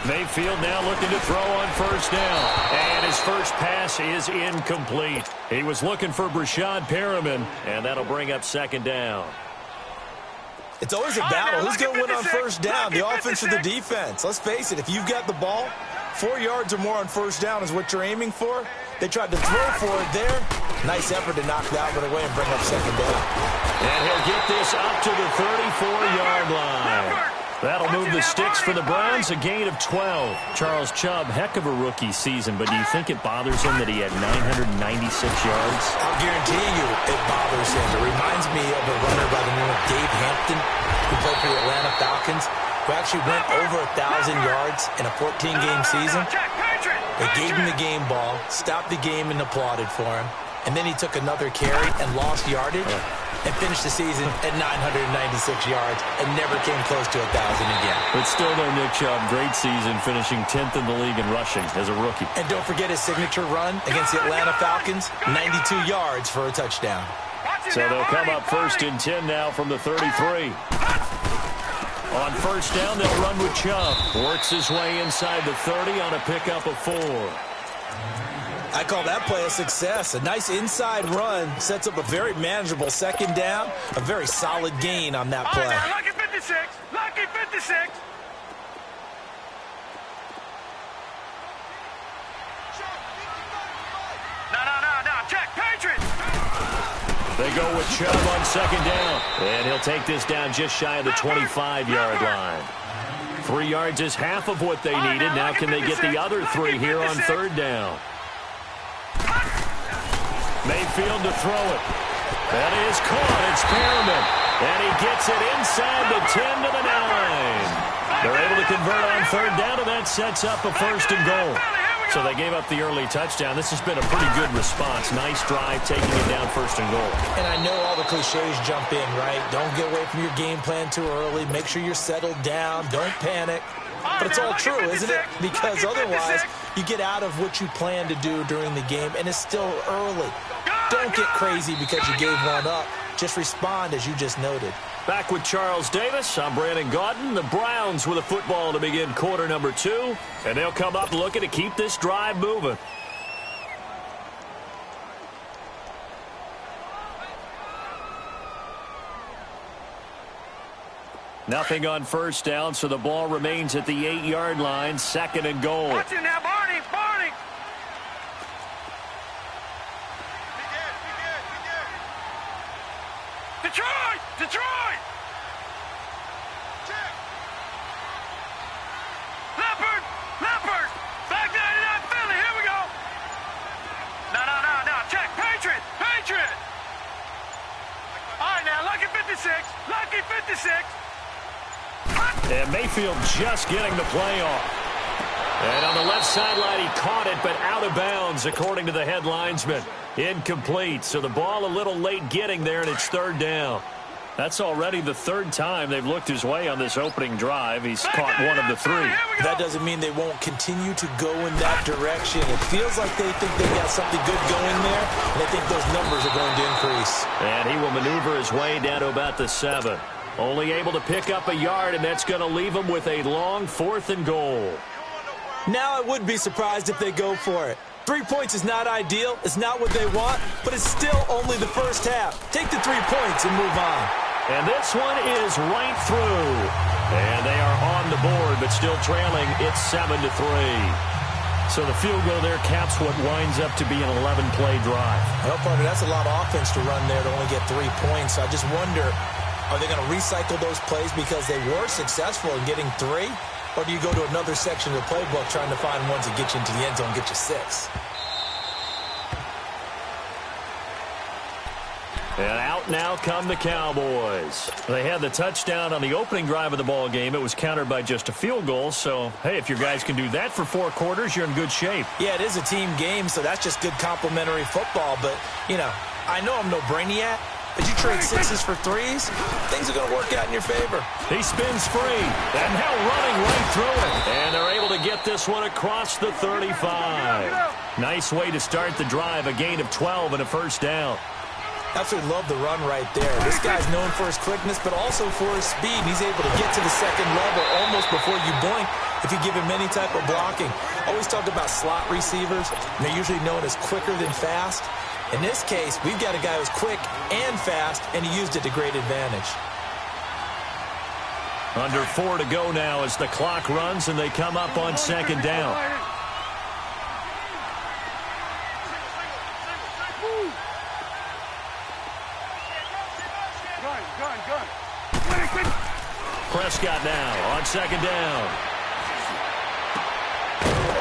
Speaker 1: Mayfield now looking to throw on 1st down. And his first pass is incomplete. He was looking for Brashad Perriman, and that'll bring up 2nd down.
Speaker 2: It's always a battle. Who's going to win on 1st down, the offense or the defense? Let's face it, if you've got the ball, 4 yards or more on 1st down is what you're aiming for. They tried to throw for it there. Nice effort to knock that one away and bring up 2nd down.
Speaker 1: And he'll get this up to the 34-yard line. That'll move the sticks for the Browns, a gain of 12. Charles Chubb, heck of a rookie season, but do you think it bothers him that he had 996 yards?
Speaker 2: I'll guarantee you it bothers him. It reminds me of a runner by the name of Dave Hampton, who played for the Atlanta Falcons, who actually went over 1,000 yards in a 14-game season. They gave him the game ball, stopped the game and applauded for him, and then he took another carry and lost yardage. And finished the season at 996 yards and never came close to 1,000 again.
Speaker 1: But still though, Nick Chubb, great season, finishing 10th in the league in rushing as a rookie.
Speaker 2: And don't forget his signature run against the Atlanta Falcons, 92 yards for a touchdown.
Speaker 1: So they'll come up 1st and 10 now from the 33. On 1st down, they'll run with Chubb. Works his way inside the 30 on a pickup of 4.
Speaker 2: I call that play a success. A nice inside run sets up a very manageable 2nd down. A very solid gain on that play.
Speaker 3: Lucky 56. Lucky 56. No. Check. Patriots.
Speaker 1: They go with Chubb on 2nd down. And he'll take this down just shy of the 25-yard line. 3 yards is half of what they needed. Now can they get the other 3 here on 3rd down? Mayfield to throw it. That is caught. It's Perriman. And he gets it inside the 10 to the 9. They're able to convert on 3rd down, and that sets up a 1st and goal. So they gave up the early touchdown. This has been a pretty good response. Nice drive, taking it down 1st and goal.
Speaker 2: And I know all the cliches jump in, right? Don't get away from your game plan too early. Make sure you're settled down. Don't panic. But it's all true, isn't it? Because otherwise, you get out of what you plan to do during the game, and it's still early. Don't get crazy because you gave one up. Just respond as you just noted.
Speaker 1: Back with Charles Davis, I'm Brandon Gaudin. The Browns with a football to begin quarter number 2, and they'll come up looking to keep this drive moving. Nothing on 1st down, so the ball remains at the 8-yard line, 2nd and goal.
Speaker 3: Watch it now, Barney. Detroit. Leopard. Back 99, Philly. Here we go. No. Check. Patriot. All right, now, lucky 56.
Speaker 1: And Mayfield just getting the play off. And on the left sideline, he caught it, but out of bounds, according to the head linesman. Incomplete. So the ball a little late getting there, and it's 3rd down. That's already the 3rd time they've looked his way on this opening drive. He's caught one of the 3.
Speaker 2: That doesn't mean they won't continue to go in that direction. It feels like they think they got something good going there, and they think those numbers are going to increase.
Speaker 1: And he will maneuver his way down to about the 7. Only able to pick up a yard, and that's going to leave them with a long 4th and goal.
Speaker 2: Now I would be surprised if they go for it. 3 points is not ideal. It's not what they want, but it's still only the first half. Take the 3 points and move on.
Speaker 1: And this one is right through. And they are on the board, but still trailing. It's 7-3. So the field goal there caps what winds up to be an 11-play drive.
Speaker 2: Well, partner, that's a lot of offense to run there to only get 3 points. I just wonder, are they going to recycle those plays because they were successful in getting 3? Or do you go to another section of the playbook trying to find ones that get you into the end zone, get you 6?
Speaker 1: And out now come the Cowboys. They had the touchdown on the opening drive of the ball game. It was countered by just a field goal. So, hey, if your guys can do that for 4 quarters, you're in good shape.
Speaker 2: Yeah, it is a team game, so that's just good complimentary football. But, you know, I know I'm no brainiac. As you trade 6s for 3s, things are going to work out in your favor.
Speaker 1: He spins free, and now running right through it. And they're able to get this one across the 35. Nice way to start the drive, a gain of 12 and a first down.
Speaker 2: Absolutely love the run right there. This guy's known for his quickness, but also for his speed. He's able to get to the second level almost before you blink if you give him any type of blocking. Always talk about slot receivers, and they're usually known as quicker than fast. In this case, we've got a guy who's quick and fast, and he used it to great advantage.
Speaker 1: Under 4 to go now as the clock runs, and they come up on second down. Prescott now on second down.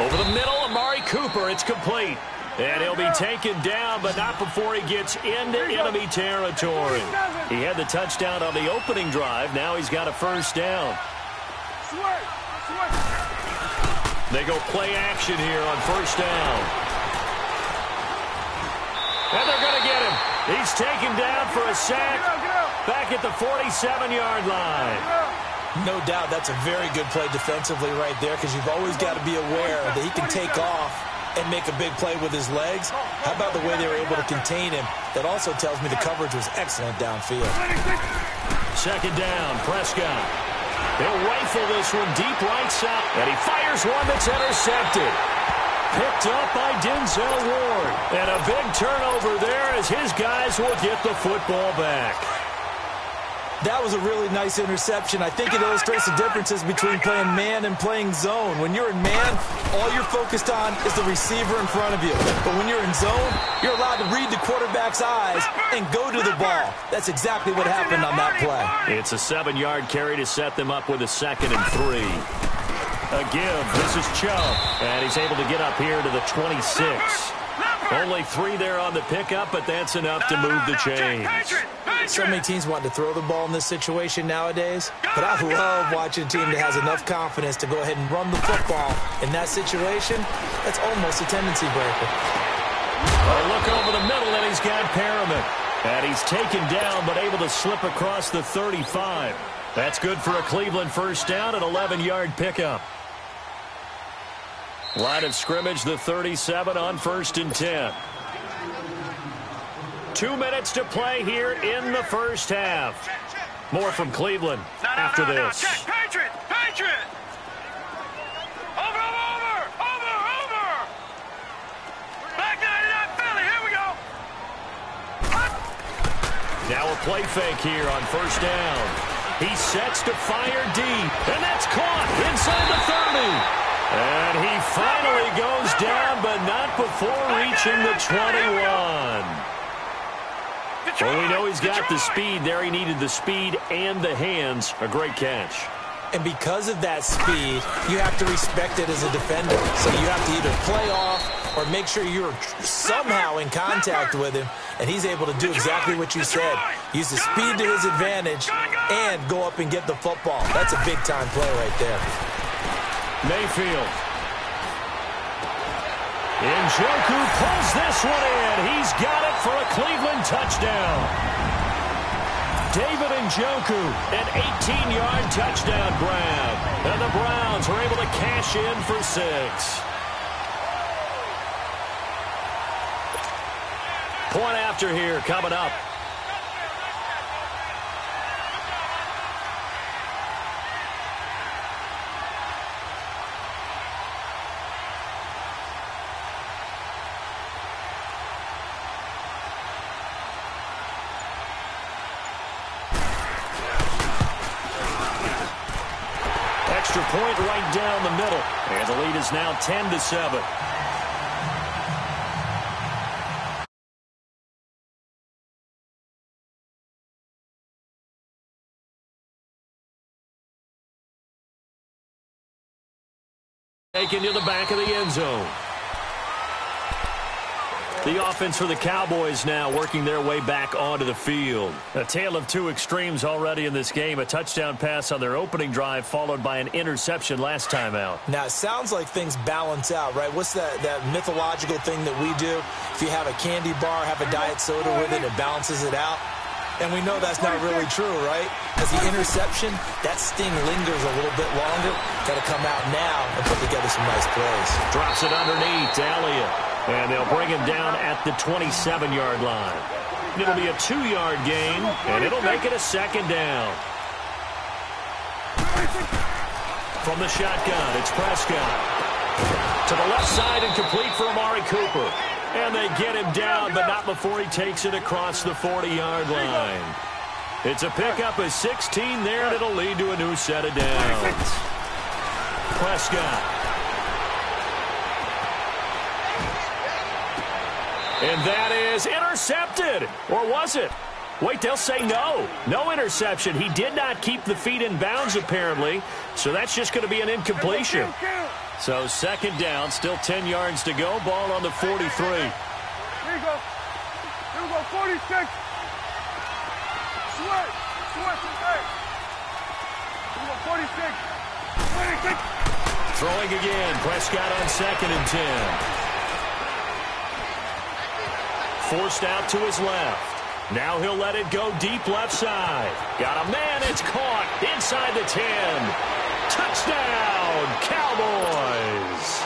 Speaker 1: Over the middle, Amari Cooper. It's complete. And he'll be taken down, but not before he gets into enemy territory. He had the touchdown on the opening drive. Now he's got a first down. They go play action here on first down. And they're going to get him. He's taken down for a sack back at the 47-yard line.
Speaker 2: No doubt that's a very good play defensively right there, because you've always got to be aware that he can take off and make a big play with his legs. How about the way they were able to contain him? That also tells me the coverage was excellent downfield.
Speaker 1: Second down, Prescott. He'll rifle this one deep right side, and he fires one that's intercepted. Picked up by Denzel Ward. And a big turnover there as his guys will get the football back.
Speaker 2: That was a really nice interception. I think it illustrates the differences between playing man and playing zone. When you're in man, all you're focused on is the receiver in front of you. But when you're in zone, you're allowed to read the quarterback's eyes and go to the ball. That's exactly what happened on that play.
Speaker 1: It's a 7-yard carry to set them up with a 2nd and 3. A give. This is Chubb. And he's able to get up here to the 26. Only 3 there on the pickup, but that's enough to move the chains.
Speaker 2: So many teams want to throw the ball in this situation nowadays, but I love watching a team that has enough confidence to go ahead and run the football. In that situation, that's almost a tendency breaker.
Speaker 1: A look over the middle, and he's got Perriman. And he's taken down, but able to slip across the 35. That's good for a Cleveland first down, an 11-yard pickup. Line of scrimmage, the 37 on 1st and 10. 2 minutes to play here in the first half. More from Cleveland after this.
Speaker 3: Patriot! Patriot! Over! Back 99 Philly, here we go!
Speaker 1: Now a play fake here on first down. He sets to fire deep, and that's caught inside the 30. And he finally goes down, but not before reaching the 21. Well, we know he's got the speed there. He needed the speed and the hands. A great catch.
Speaker 2: And because of that speed, you have to respect it as a defender. So you have to either play off or make sure you're somehow in contact with him. And he's able to do exactly what you said. Use the speed to his advantage and go up and get the football. That's a big-time play right there.
Speaker 1: Mayfield. Njoku pulls this one in. He's got it for a Cleveland touchdown. David Njoku, an 18-yard touchdown grab. And the Browns are able to cash in for 6. Point after here coming up. extra point right down the middle. And the lead is now 10-7. Taken to the back of the end zone. The offense for the Cowboys now working their way back onto the field. A tale of two extremes already in this game. A touchdown pass on their opening drive followed by an interception last time out.
Speaker 2: Now, it sounds like things balance out, right? What's that mythological thing that we do? If you have a candy bar, have a diet soda with it, it balances it out. And we know that's not really true, right? Because the interception, that sting lingers a little bit longer. Got to come out now and put together some nice plays.
Speaker 1: Drops it underneath to Elliott. And they'll bring him down at the 27-yard line. It'll be a 2-yard gain, and it'll make it a second down. From the shotgun, it's Prescott. To the left side and complete for Amari Cooper. And they get him down, but not before he takes it across the 40-yard line. It's a pickup of 16 there, and it'll lead to a new set of downs. Prescott. And that is intercepted. Or was it? Wait, they'll say no. No interception. He did not keep the feet in bounds, apparently. So that's just going to be an incompletion. So second down, still 10 yards to go. Ball on the 43.
Speaker 3: Here you go. Here we go, 46. Sweat. Hey. Here we go, 46. 26.
Speaker 1: Throwing again. Prescott on 2nd and 10. Forced out to his left. Now he'll let it go deep left side. Got a man. It's caught inside the 10. Touchdown, Cowboys.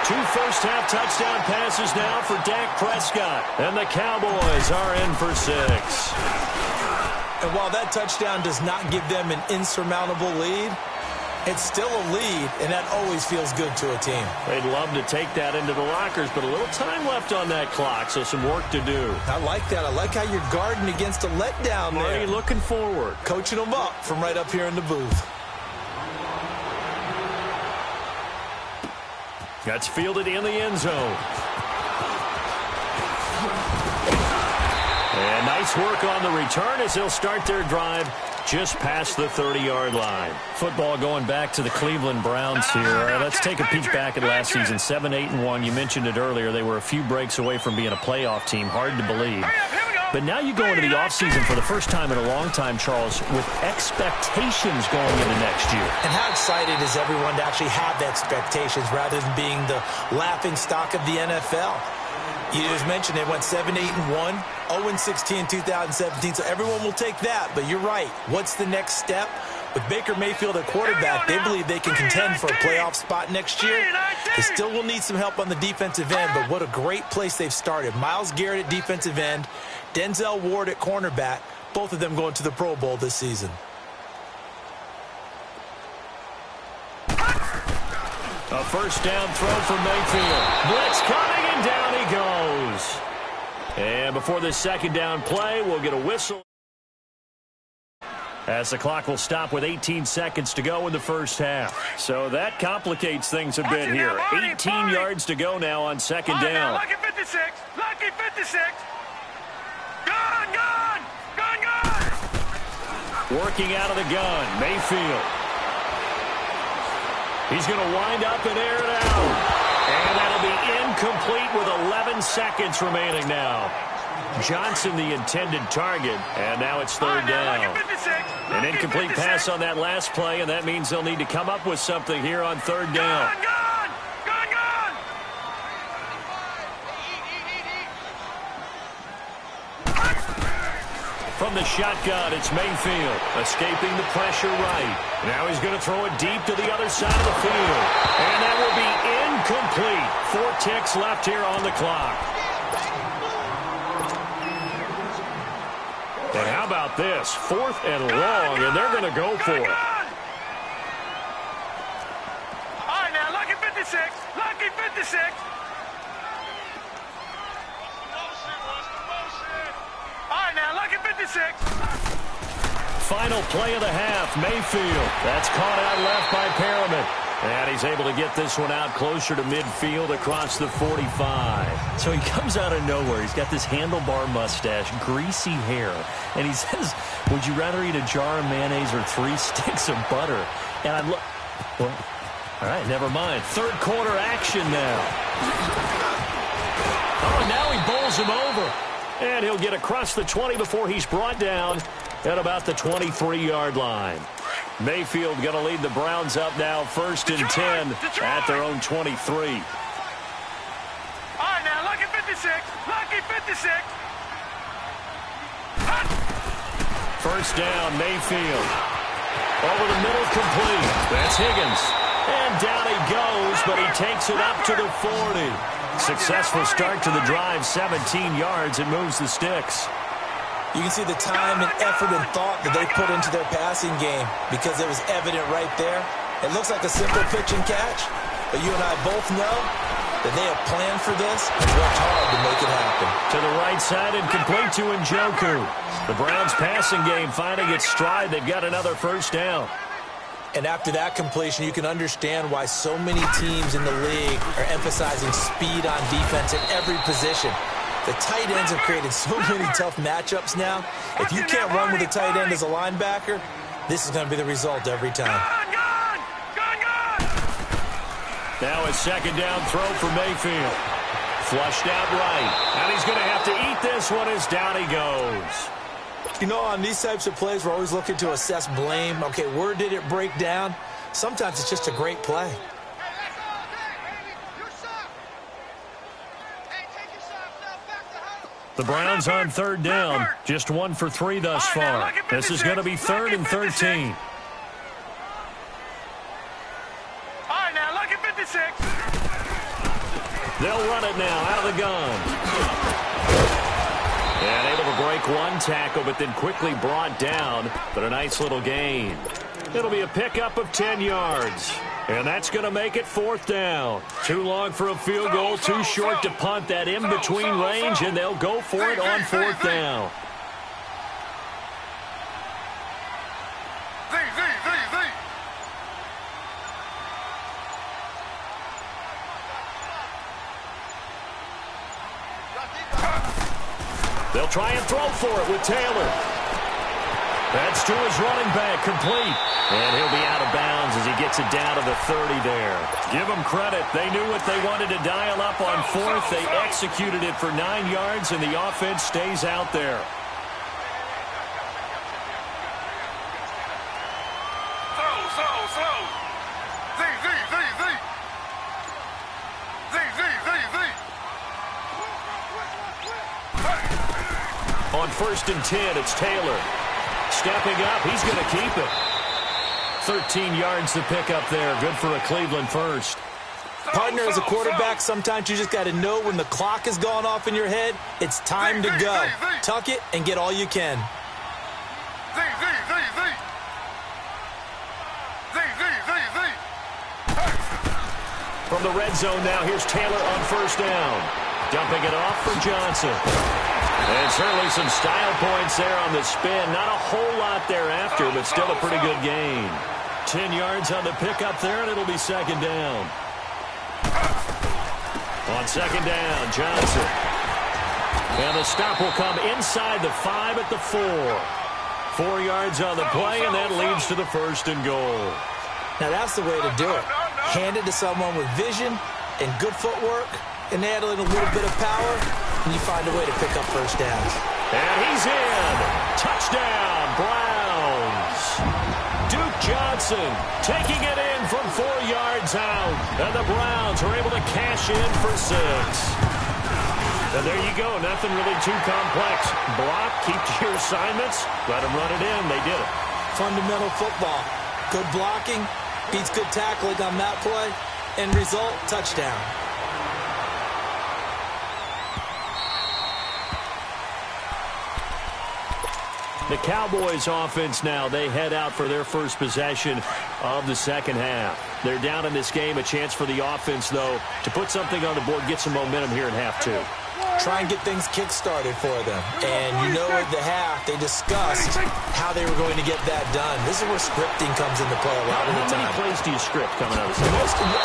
Speaker 1: 2 first-half touchdown passes now for Dak Prescott. And the Cowboys are in for 6.
Speaker 2: And while that touchdown does not give them an insurmountable lead, it's still a lead, and that always feels good to a team.
Speaker 1: They'd love to take that into the lockers, but a little time left on that clock, so some work to do.
Speaker 2: I like that. I like how you're guarding against a letdown there.
Speaker 1: Already looking forward.
Speaker 2: Coaching them up from right up here in the booth.
Speaker 1: That's fielded in the end zone. And nice work on the return as they'll start their drive just past the 30-yard line. Football going back to the Cleveland Browns here. Let's take a peek back at last season. 7-8-1. You mentioned it earlier. They were a few breaks away from being a playoff team. Hard to believe. But now you go into the offseason for the first time in a long time, Charles, with expectations going into next year. And how excited is everyone to actually have the expectations rather than being the laughing stock of the NFL? You just mentioned they went 7-8-1, 0-16 in 2017, so everyone will take that. But you're right. What's the next step? With Baker Mayfield at quarterback, they believe they can contend for a playoff spot next year. They still will need some help on the defensive end, but what a great place they've started. Myles Garrett at defensive end, Denzel Ward at cornerback, both of them going to the Pro Bowl this season. A first down throw for Mayfield. Blitz coming, and down he goes. And before this second down play, we'll get a whistle. As the clock will stop with 18 seconds to go in the first half. So that complicates things a bit here. 18 yards to go now on second down.
Speaker 3: Lucky 56. Lucky 56. Gun.
Speaker 1: Working out of the gun, Mayfield. He's going to wind up and air it out. And that'll be incomplete with 11 seconds remaining now. Johnson, the intended target, and now it's third down. An incomplete pass on that last play, and that means they'll need to come up with something here on third down.
Speaker 3: Gun.
Speaker 1: From the shotgun, it's Mayfield, escaping the pressure right. Now he's going to throw it deep to the other side of the field. And that will be incomplete. 4 ticks left here on the clock. And how about this? 4th and long, and they're going to go for it.
Speaker 3: All right, now, lucky 56. Lucky 56.
Speaker 1: final play of the half. Mayfield. That's caught out left by Perriman. And he's able to get this one out closer to midfield across the 45. So he comes out of nowhere. He's got this handlebar mustache, greasy hair. And he says, would you rather eat a jar of mayonnaise or 3 sticks of butter? And I look, well, all right, never mind. Third quarter action now. Oh, now he bowls him over. And he'll get across the 20 before he's brought down at about the 23-yard line. Mayfield going to lead the Browns up now, 1st and 10 at their own 23.
Speaker 3: All right, now, lucky 56. Lucky 56.
Speaker 1: First down, Mayfield. Over the middle, complete. That's Higgins. And down he goes, but he takes it up to the 40. Successful start to the drive, 17 yards, and moves the sticks.
Speaker 2: You can see the time and effort and thought that they put into their passing game because it was evident right there. It looks like a simple pitch and catch, but you and I both know that they have planned for this and worked hard to make it happen.
Speaker 1: To the right side and complete to Njoku. The Browns passing game finding its stride. They've got another first down.
Speaker 2: And after that completion, you can understand why so many teams in the league are emphasizing speed on defense at every position. The tight ends have created so many tough matchups now. If you can't run with a tight end as a linebacker, this is going to be the result every time.
Speaker 1: Now a second down throw for Mayfield. Flushed out right. And he's going to have to eat this one as down he goes.
Speaker 2: You know, on these types of plays, we're always looking to assess blame. Okay, where did it break down? Sometimes it's just a great play.
Speaker 1: The Browns on third down. Just 1 for 3 thus far. This is going to be 3rd and 13.
Speaker 3: All right, now, lucky 56.
Speaker 1: They'll run it now out of the gun. And able to break one tackle, but then quickly brought down. But a nice little gain. It'll be a pickup of 10 yards. And that's going to make it 4th down. Too long for a field goal, too short to punt. That in-between range, and they'll go for it on 4th down. They'll try and throw for it with Taylor. That's to his running back, complete. And he'll be out of bounds as he gets it down to the 30 there. Give them credit. They knew what they wanted to dial up on 4th. They executed it for 9 yards, and the offense stays out there. On 1st and 10, it's Taylor. Stepping up, he's going to keep it. 13 yards to pick up there. Good for a Cleveland first.
Speaker 2: Partner, as a quarterback, sometimes you just got to know when the clock has gone off in your head, it's time to go. Tuck it and get all you can.
Speaker 1: From the red zone now, here's Taylor on 1st down. Dumping it off for Johnson. And certainly some style points there on the spin. Not a whole lot thereafter, but still a pretty good gain. 10 yards on the pickup there, and it'll be 2nd down. On 2nd down, Johnson. And the stop will come inside the 5 at the 4. 4 yards on the play, and that leads to the 1st and goal.
Speaker 2: Now that's the way to do it. Hand it to someone with vision and good footwork, and add in a little bit of power, and you find a way to pick up first downs.
Speaker 1: And he's in. Touchdown, Browns. Duke Johnson taking it in from 4 yards out. And the Browns are able to cash in for 6. And there you go. Nothing really too complex. Block, keep to your assignments, let them run it in. They did it.
Speaker 2: Fundamental football. Good blocking beats good tackling on that play. End result, touchdown.
Speaker 1: The Cowboys offense now, they head out for their first possession of the second half. They're down in this game. A chance for the offense, though, to put something on the board, get some momentum here in half 2.
Speaker 2: try and get things kick-started for them. And you know at the half, they discussed how they were going to get that done. This is where scripting comes into play a lot of the time.
Speaker 1: How many plays do you script coming out of the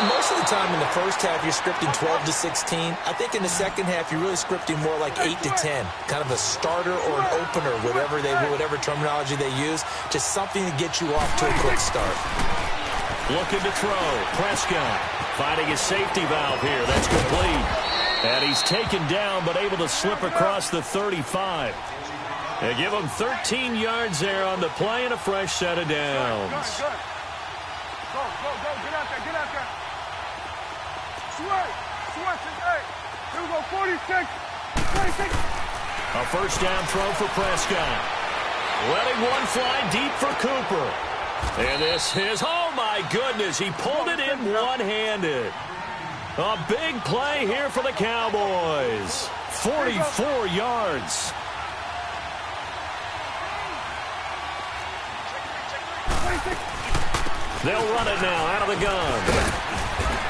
Speaker 2: Most of the time in the first half, you're scripting 12 to 16. I think in the second half, you're really scripting more like 8 to 10. Kind of a starter or an opener, whatever terminology they use. Just something to get you off to a quick start.
Speaker 1: Looking to throw. Prescott finding his safety valve here. That's complete. And he's taken down, but able to slip across the 35. They give him 13 yards there on the play and a fresh set of downs.
Speaker 3: Good. Go. Get out there. Switch. Hey, here we go, 46. 26.
Speaker 1: A first down throw for Prescott. Letting one fly deep for Cooper. And this is, oh my goodness, he pulled it in one-handed. A big play here for the Cowboys. 44 yards. They'll run it now out of the gun.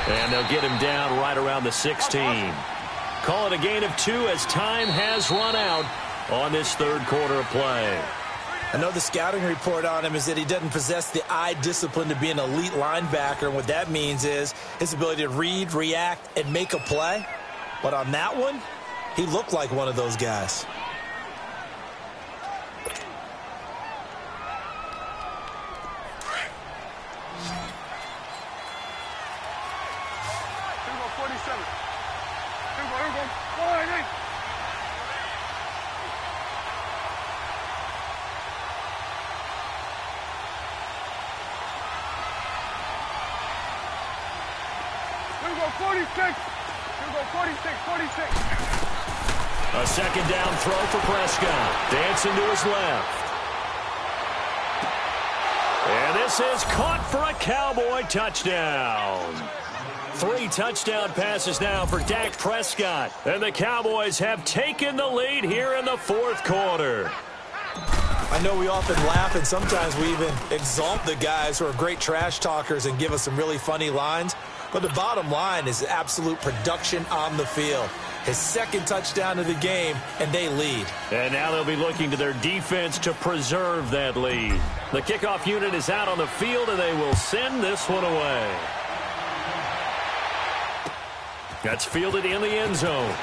Speaker 1: And they'll get him down right around the 16. Call it a gain of 2 as time has run out on this third quarter of play.
Speaker 2: I know the scouting report on him is that he doesn't possess the eye discipline to be an elite linebacker. And what that means is his ability to read, react, and make a play. But on that one, he looked like one of those guys.
Speaker 3: Here we go, 47. Here we go. 48. Here we go, 46. Here we go, 46.
Speaker 1: A second down throw for Prescott. Dancing to his left. And this is caught for a Cowboy touchdown. 3 touchdown passes now for Dak Prescott. And the Cowboys have taken the lead here in the fourth quarter.
Speaker 2: I know we often laugh and sometimes we even exalt the guys who are great trash talkers and give us some really funny lines. But the bottom line is absolute production on the field. His second touchdown of the game, and they lead.
Speaker 1: And now they'll be looking to their defense to preserve that lead. The kickoff unit is out on the field, and they will send this one away. That's fielded in the end zone.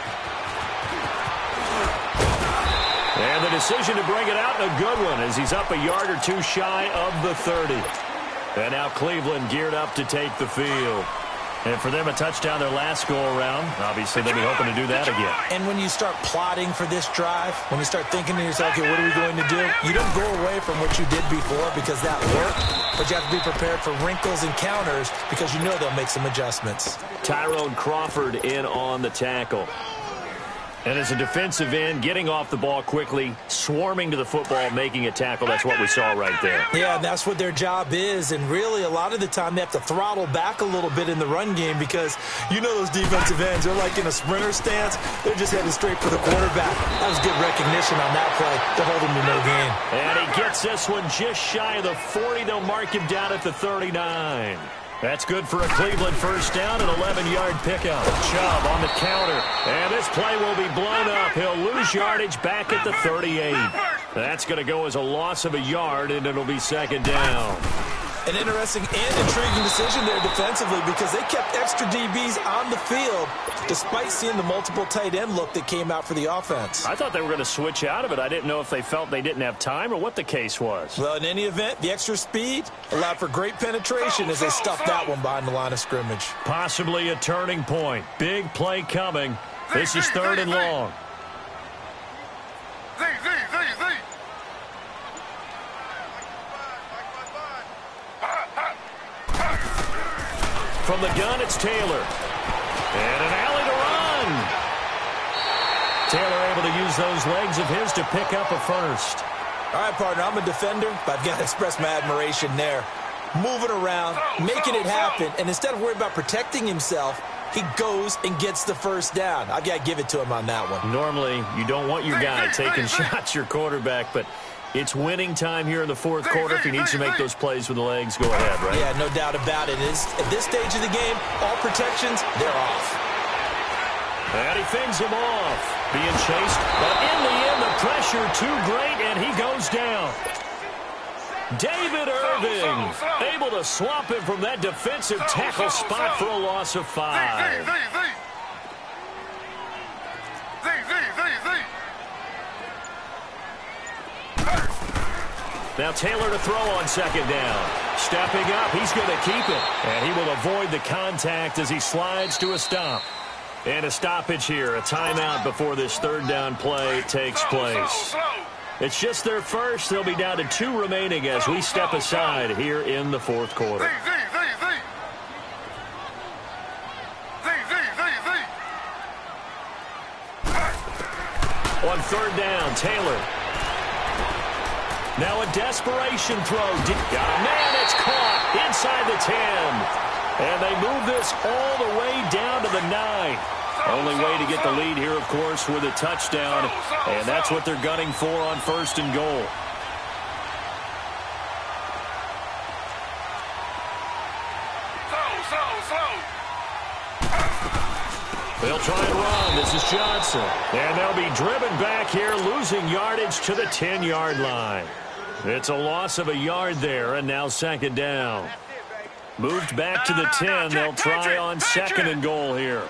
Speaker 1: And the decision to bring it out, a good one, as he's up a yard or 2 shy of the 30. And now Cleveland geared up to take the field. And for them, a touchdown their last go-around. Obviously, they'll be hoping to do that again.
Speaker 2: And when you start plotting for this drive, when you start thinking to yourself, okay, what are we going to do? You don't go away from what you did before because that worked, but you have to be prepared for wrinkles and counters because you know they'll make some adjustments.
Speaker 1: Tyrone Crawford in on the tackle. And as a defensive end, getting off the ball quickly, swarming to the football, making a tackle, that's what we saw right there.
Speaker 2: Yeah, and that's what their job is. And really, a lot of the time, they have to throttle back a little bit in the run game because you know those defensive ends, they're like in a sprinter stance. They're just heading straight for the quarterback. That was good recognition on that play to hold him to no gain.
Speaker 1: And he gets this one just shy of the 40. They'll mark him down at the 39. That's good for a Cleveland first down, an 11-yard pickup. Chubb on the counter, and this play will be blown up. He'll lose yardage back at the 38. That's going to go as a loss of a yard, and it'll be second down.
Speaker 2: An interesting and intriguing decision there defensively because they kept extra DBs on the field despite seeing the multiple tight end look that came out for the offense.
Speaker 1: I thought they were going to switch out of it. I didn't know if they felt they didn't have time or what the case was.
Speaker 2: Well, in any event, the extra speed allowed for great penetration as they stuffed that one behind the line of scrimmage.
Speaker 1: Possibly a turning point. Big play coming. This is third and long. From the gun, it's Taylor. And an alley to run. Taylor able to use those legs of his to pick up a first.
Speaker 2: All right, partner, I'm a defender, but I've got to express my admiration there. Moving around, making it happen, and instead of worrying about protecting himself, he goes and gets the first down. I've got to give it to him on that one.
Speaker 1: Normally, you don't want your guy taking shots, your quarterback, but it's winning time here in the fourth quarter. If he needs to make those plays with the legs, go ahead, right?
Speaker 2: Yeah, no doubt about it. At this stage of the game, all protections, they're off.
Speaker 1: And he fends him off. Being chased, but in the end, the pressure too great, and he goes down. David Irving able to swap him from that defensive tackle spot for a loss of 5. Now Taylor to throw on second down. Stepping up, he's going to keep it. And he will avoid the contact as he slides to a stop. And a stoppage here, a timeout before this third down play takes place. It's just their first. They'll be down to 2 remaining as we step aside here in the fourth quarter. On third down, Taylor. Now a desperation throw. Man, it's caught inside the 10. And they move this all the way down to the 9. Only way to get the lead here, of course, with a touchdown. And that's what they're gunning for on first and goal. They'll try and run. This is Johnson. And they'll be driven back here, losing yardage to the 10-yard line. It's a loss of a yard there, and now second down. Moved back to the 10. They'll try on second and goal here.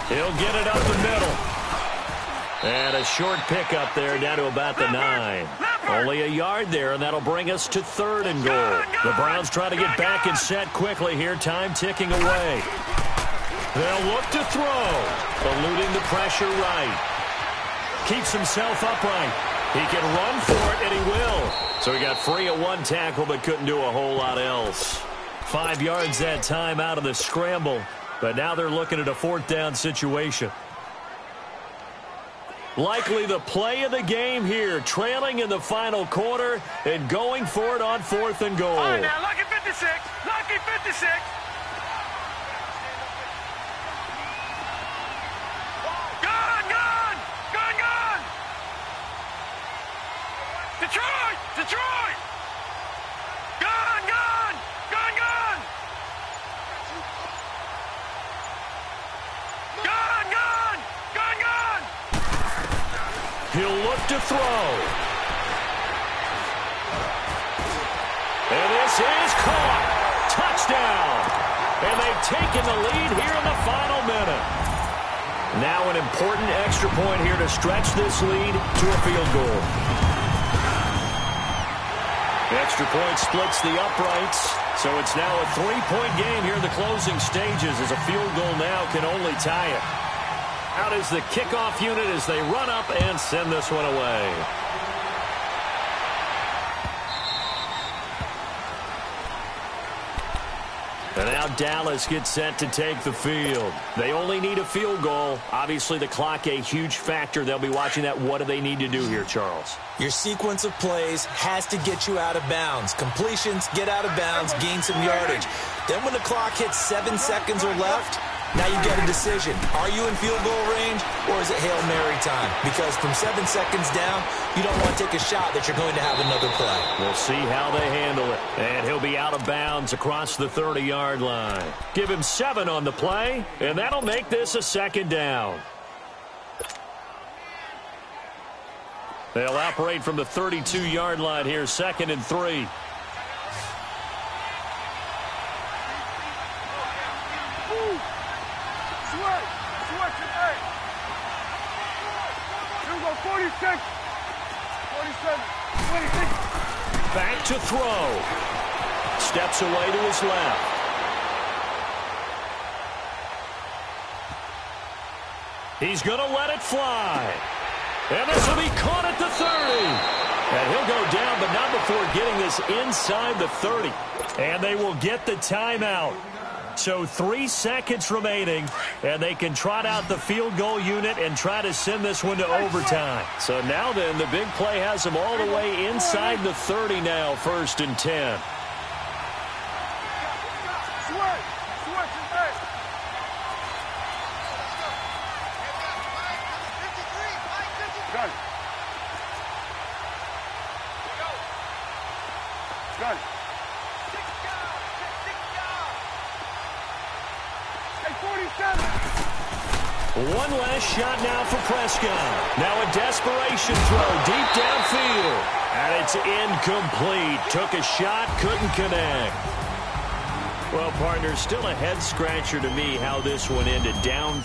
Speaker 1: He'll get it up the middle. And a short pickup there down to about the 9. Only a yard there, and that'll bring us to third and goal. The Browns try to get back and set quickly here. Time ticking away. They'll look to throw. Eluding the pressure right. Keeps himself upright. He can run for it, and he will. So he got free of one tackle, but couldn't do a whole lot else. 5 yards that time out of the scramble. But now they're looking at a fourth down situation. Likely the play of the game here, trailing in the final quarter and going for it on fourth and goal.
Speaker 3: All right, now, lucky 56. Lucky 56. Gone, gone. Gone, gone. Detroit, Detroit. Gone, gone. Gone, gone. Gone, gone. Gone, gone.
Speaker 1: He'll look to throw. And this is caught. Touchdown. And they've taken the lead here in the final minute. Now an important extra point here to stretch this lead to a field goal. The extra point splits the uprights. So it's now a 3-point game here in the closing stages as a field goal now can only tie it. Out is the kickoff unit as they run up and send this one away. And now Dallas gets set to take the field. They only need a field goal. Obviously, the clock a huge factor. They'll be watching that. What do they need to do here, Charles?
Speaker 2: Your sequence of plays has to get you out of bounds. Completions, get out of bounds, gain some yardage. Then when the clock hits 7 seconds or left, now you get a decision. Are you in field goal range, or is it Hail Mary time? Because from 7 seconds down, you don't want to take a shot that you're going to have another play.
Speaker 1: We'll see how they handle it. And he'll be out of bounds across the 30-yard line. Give him 7 on the play, and that'll make this a second down. They'll operate from the 32-yard line here, 2nd and 3. Back to throw. Steps away to his left. He's going to let it fly. And this will be caught at the 30. And he'll go down, but not before getting this inside the 30. And they will get the timeout. So 3 seconds remaining, and they can trot out the field goal unit and try to send this one to overtime. So now then, the big play has them all the way inside the 30 now, 1st and 10. One last shot now for Prescott. Now a desperation throw deep downfield. And it's incomplete. Took a shot, couldn't connect. Well, partner, still a head-scratcher to me how this one ended down.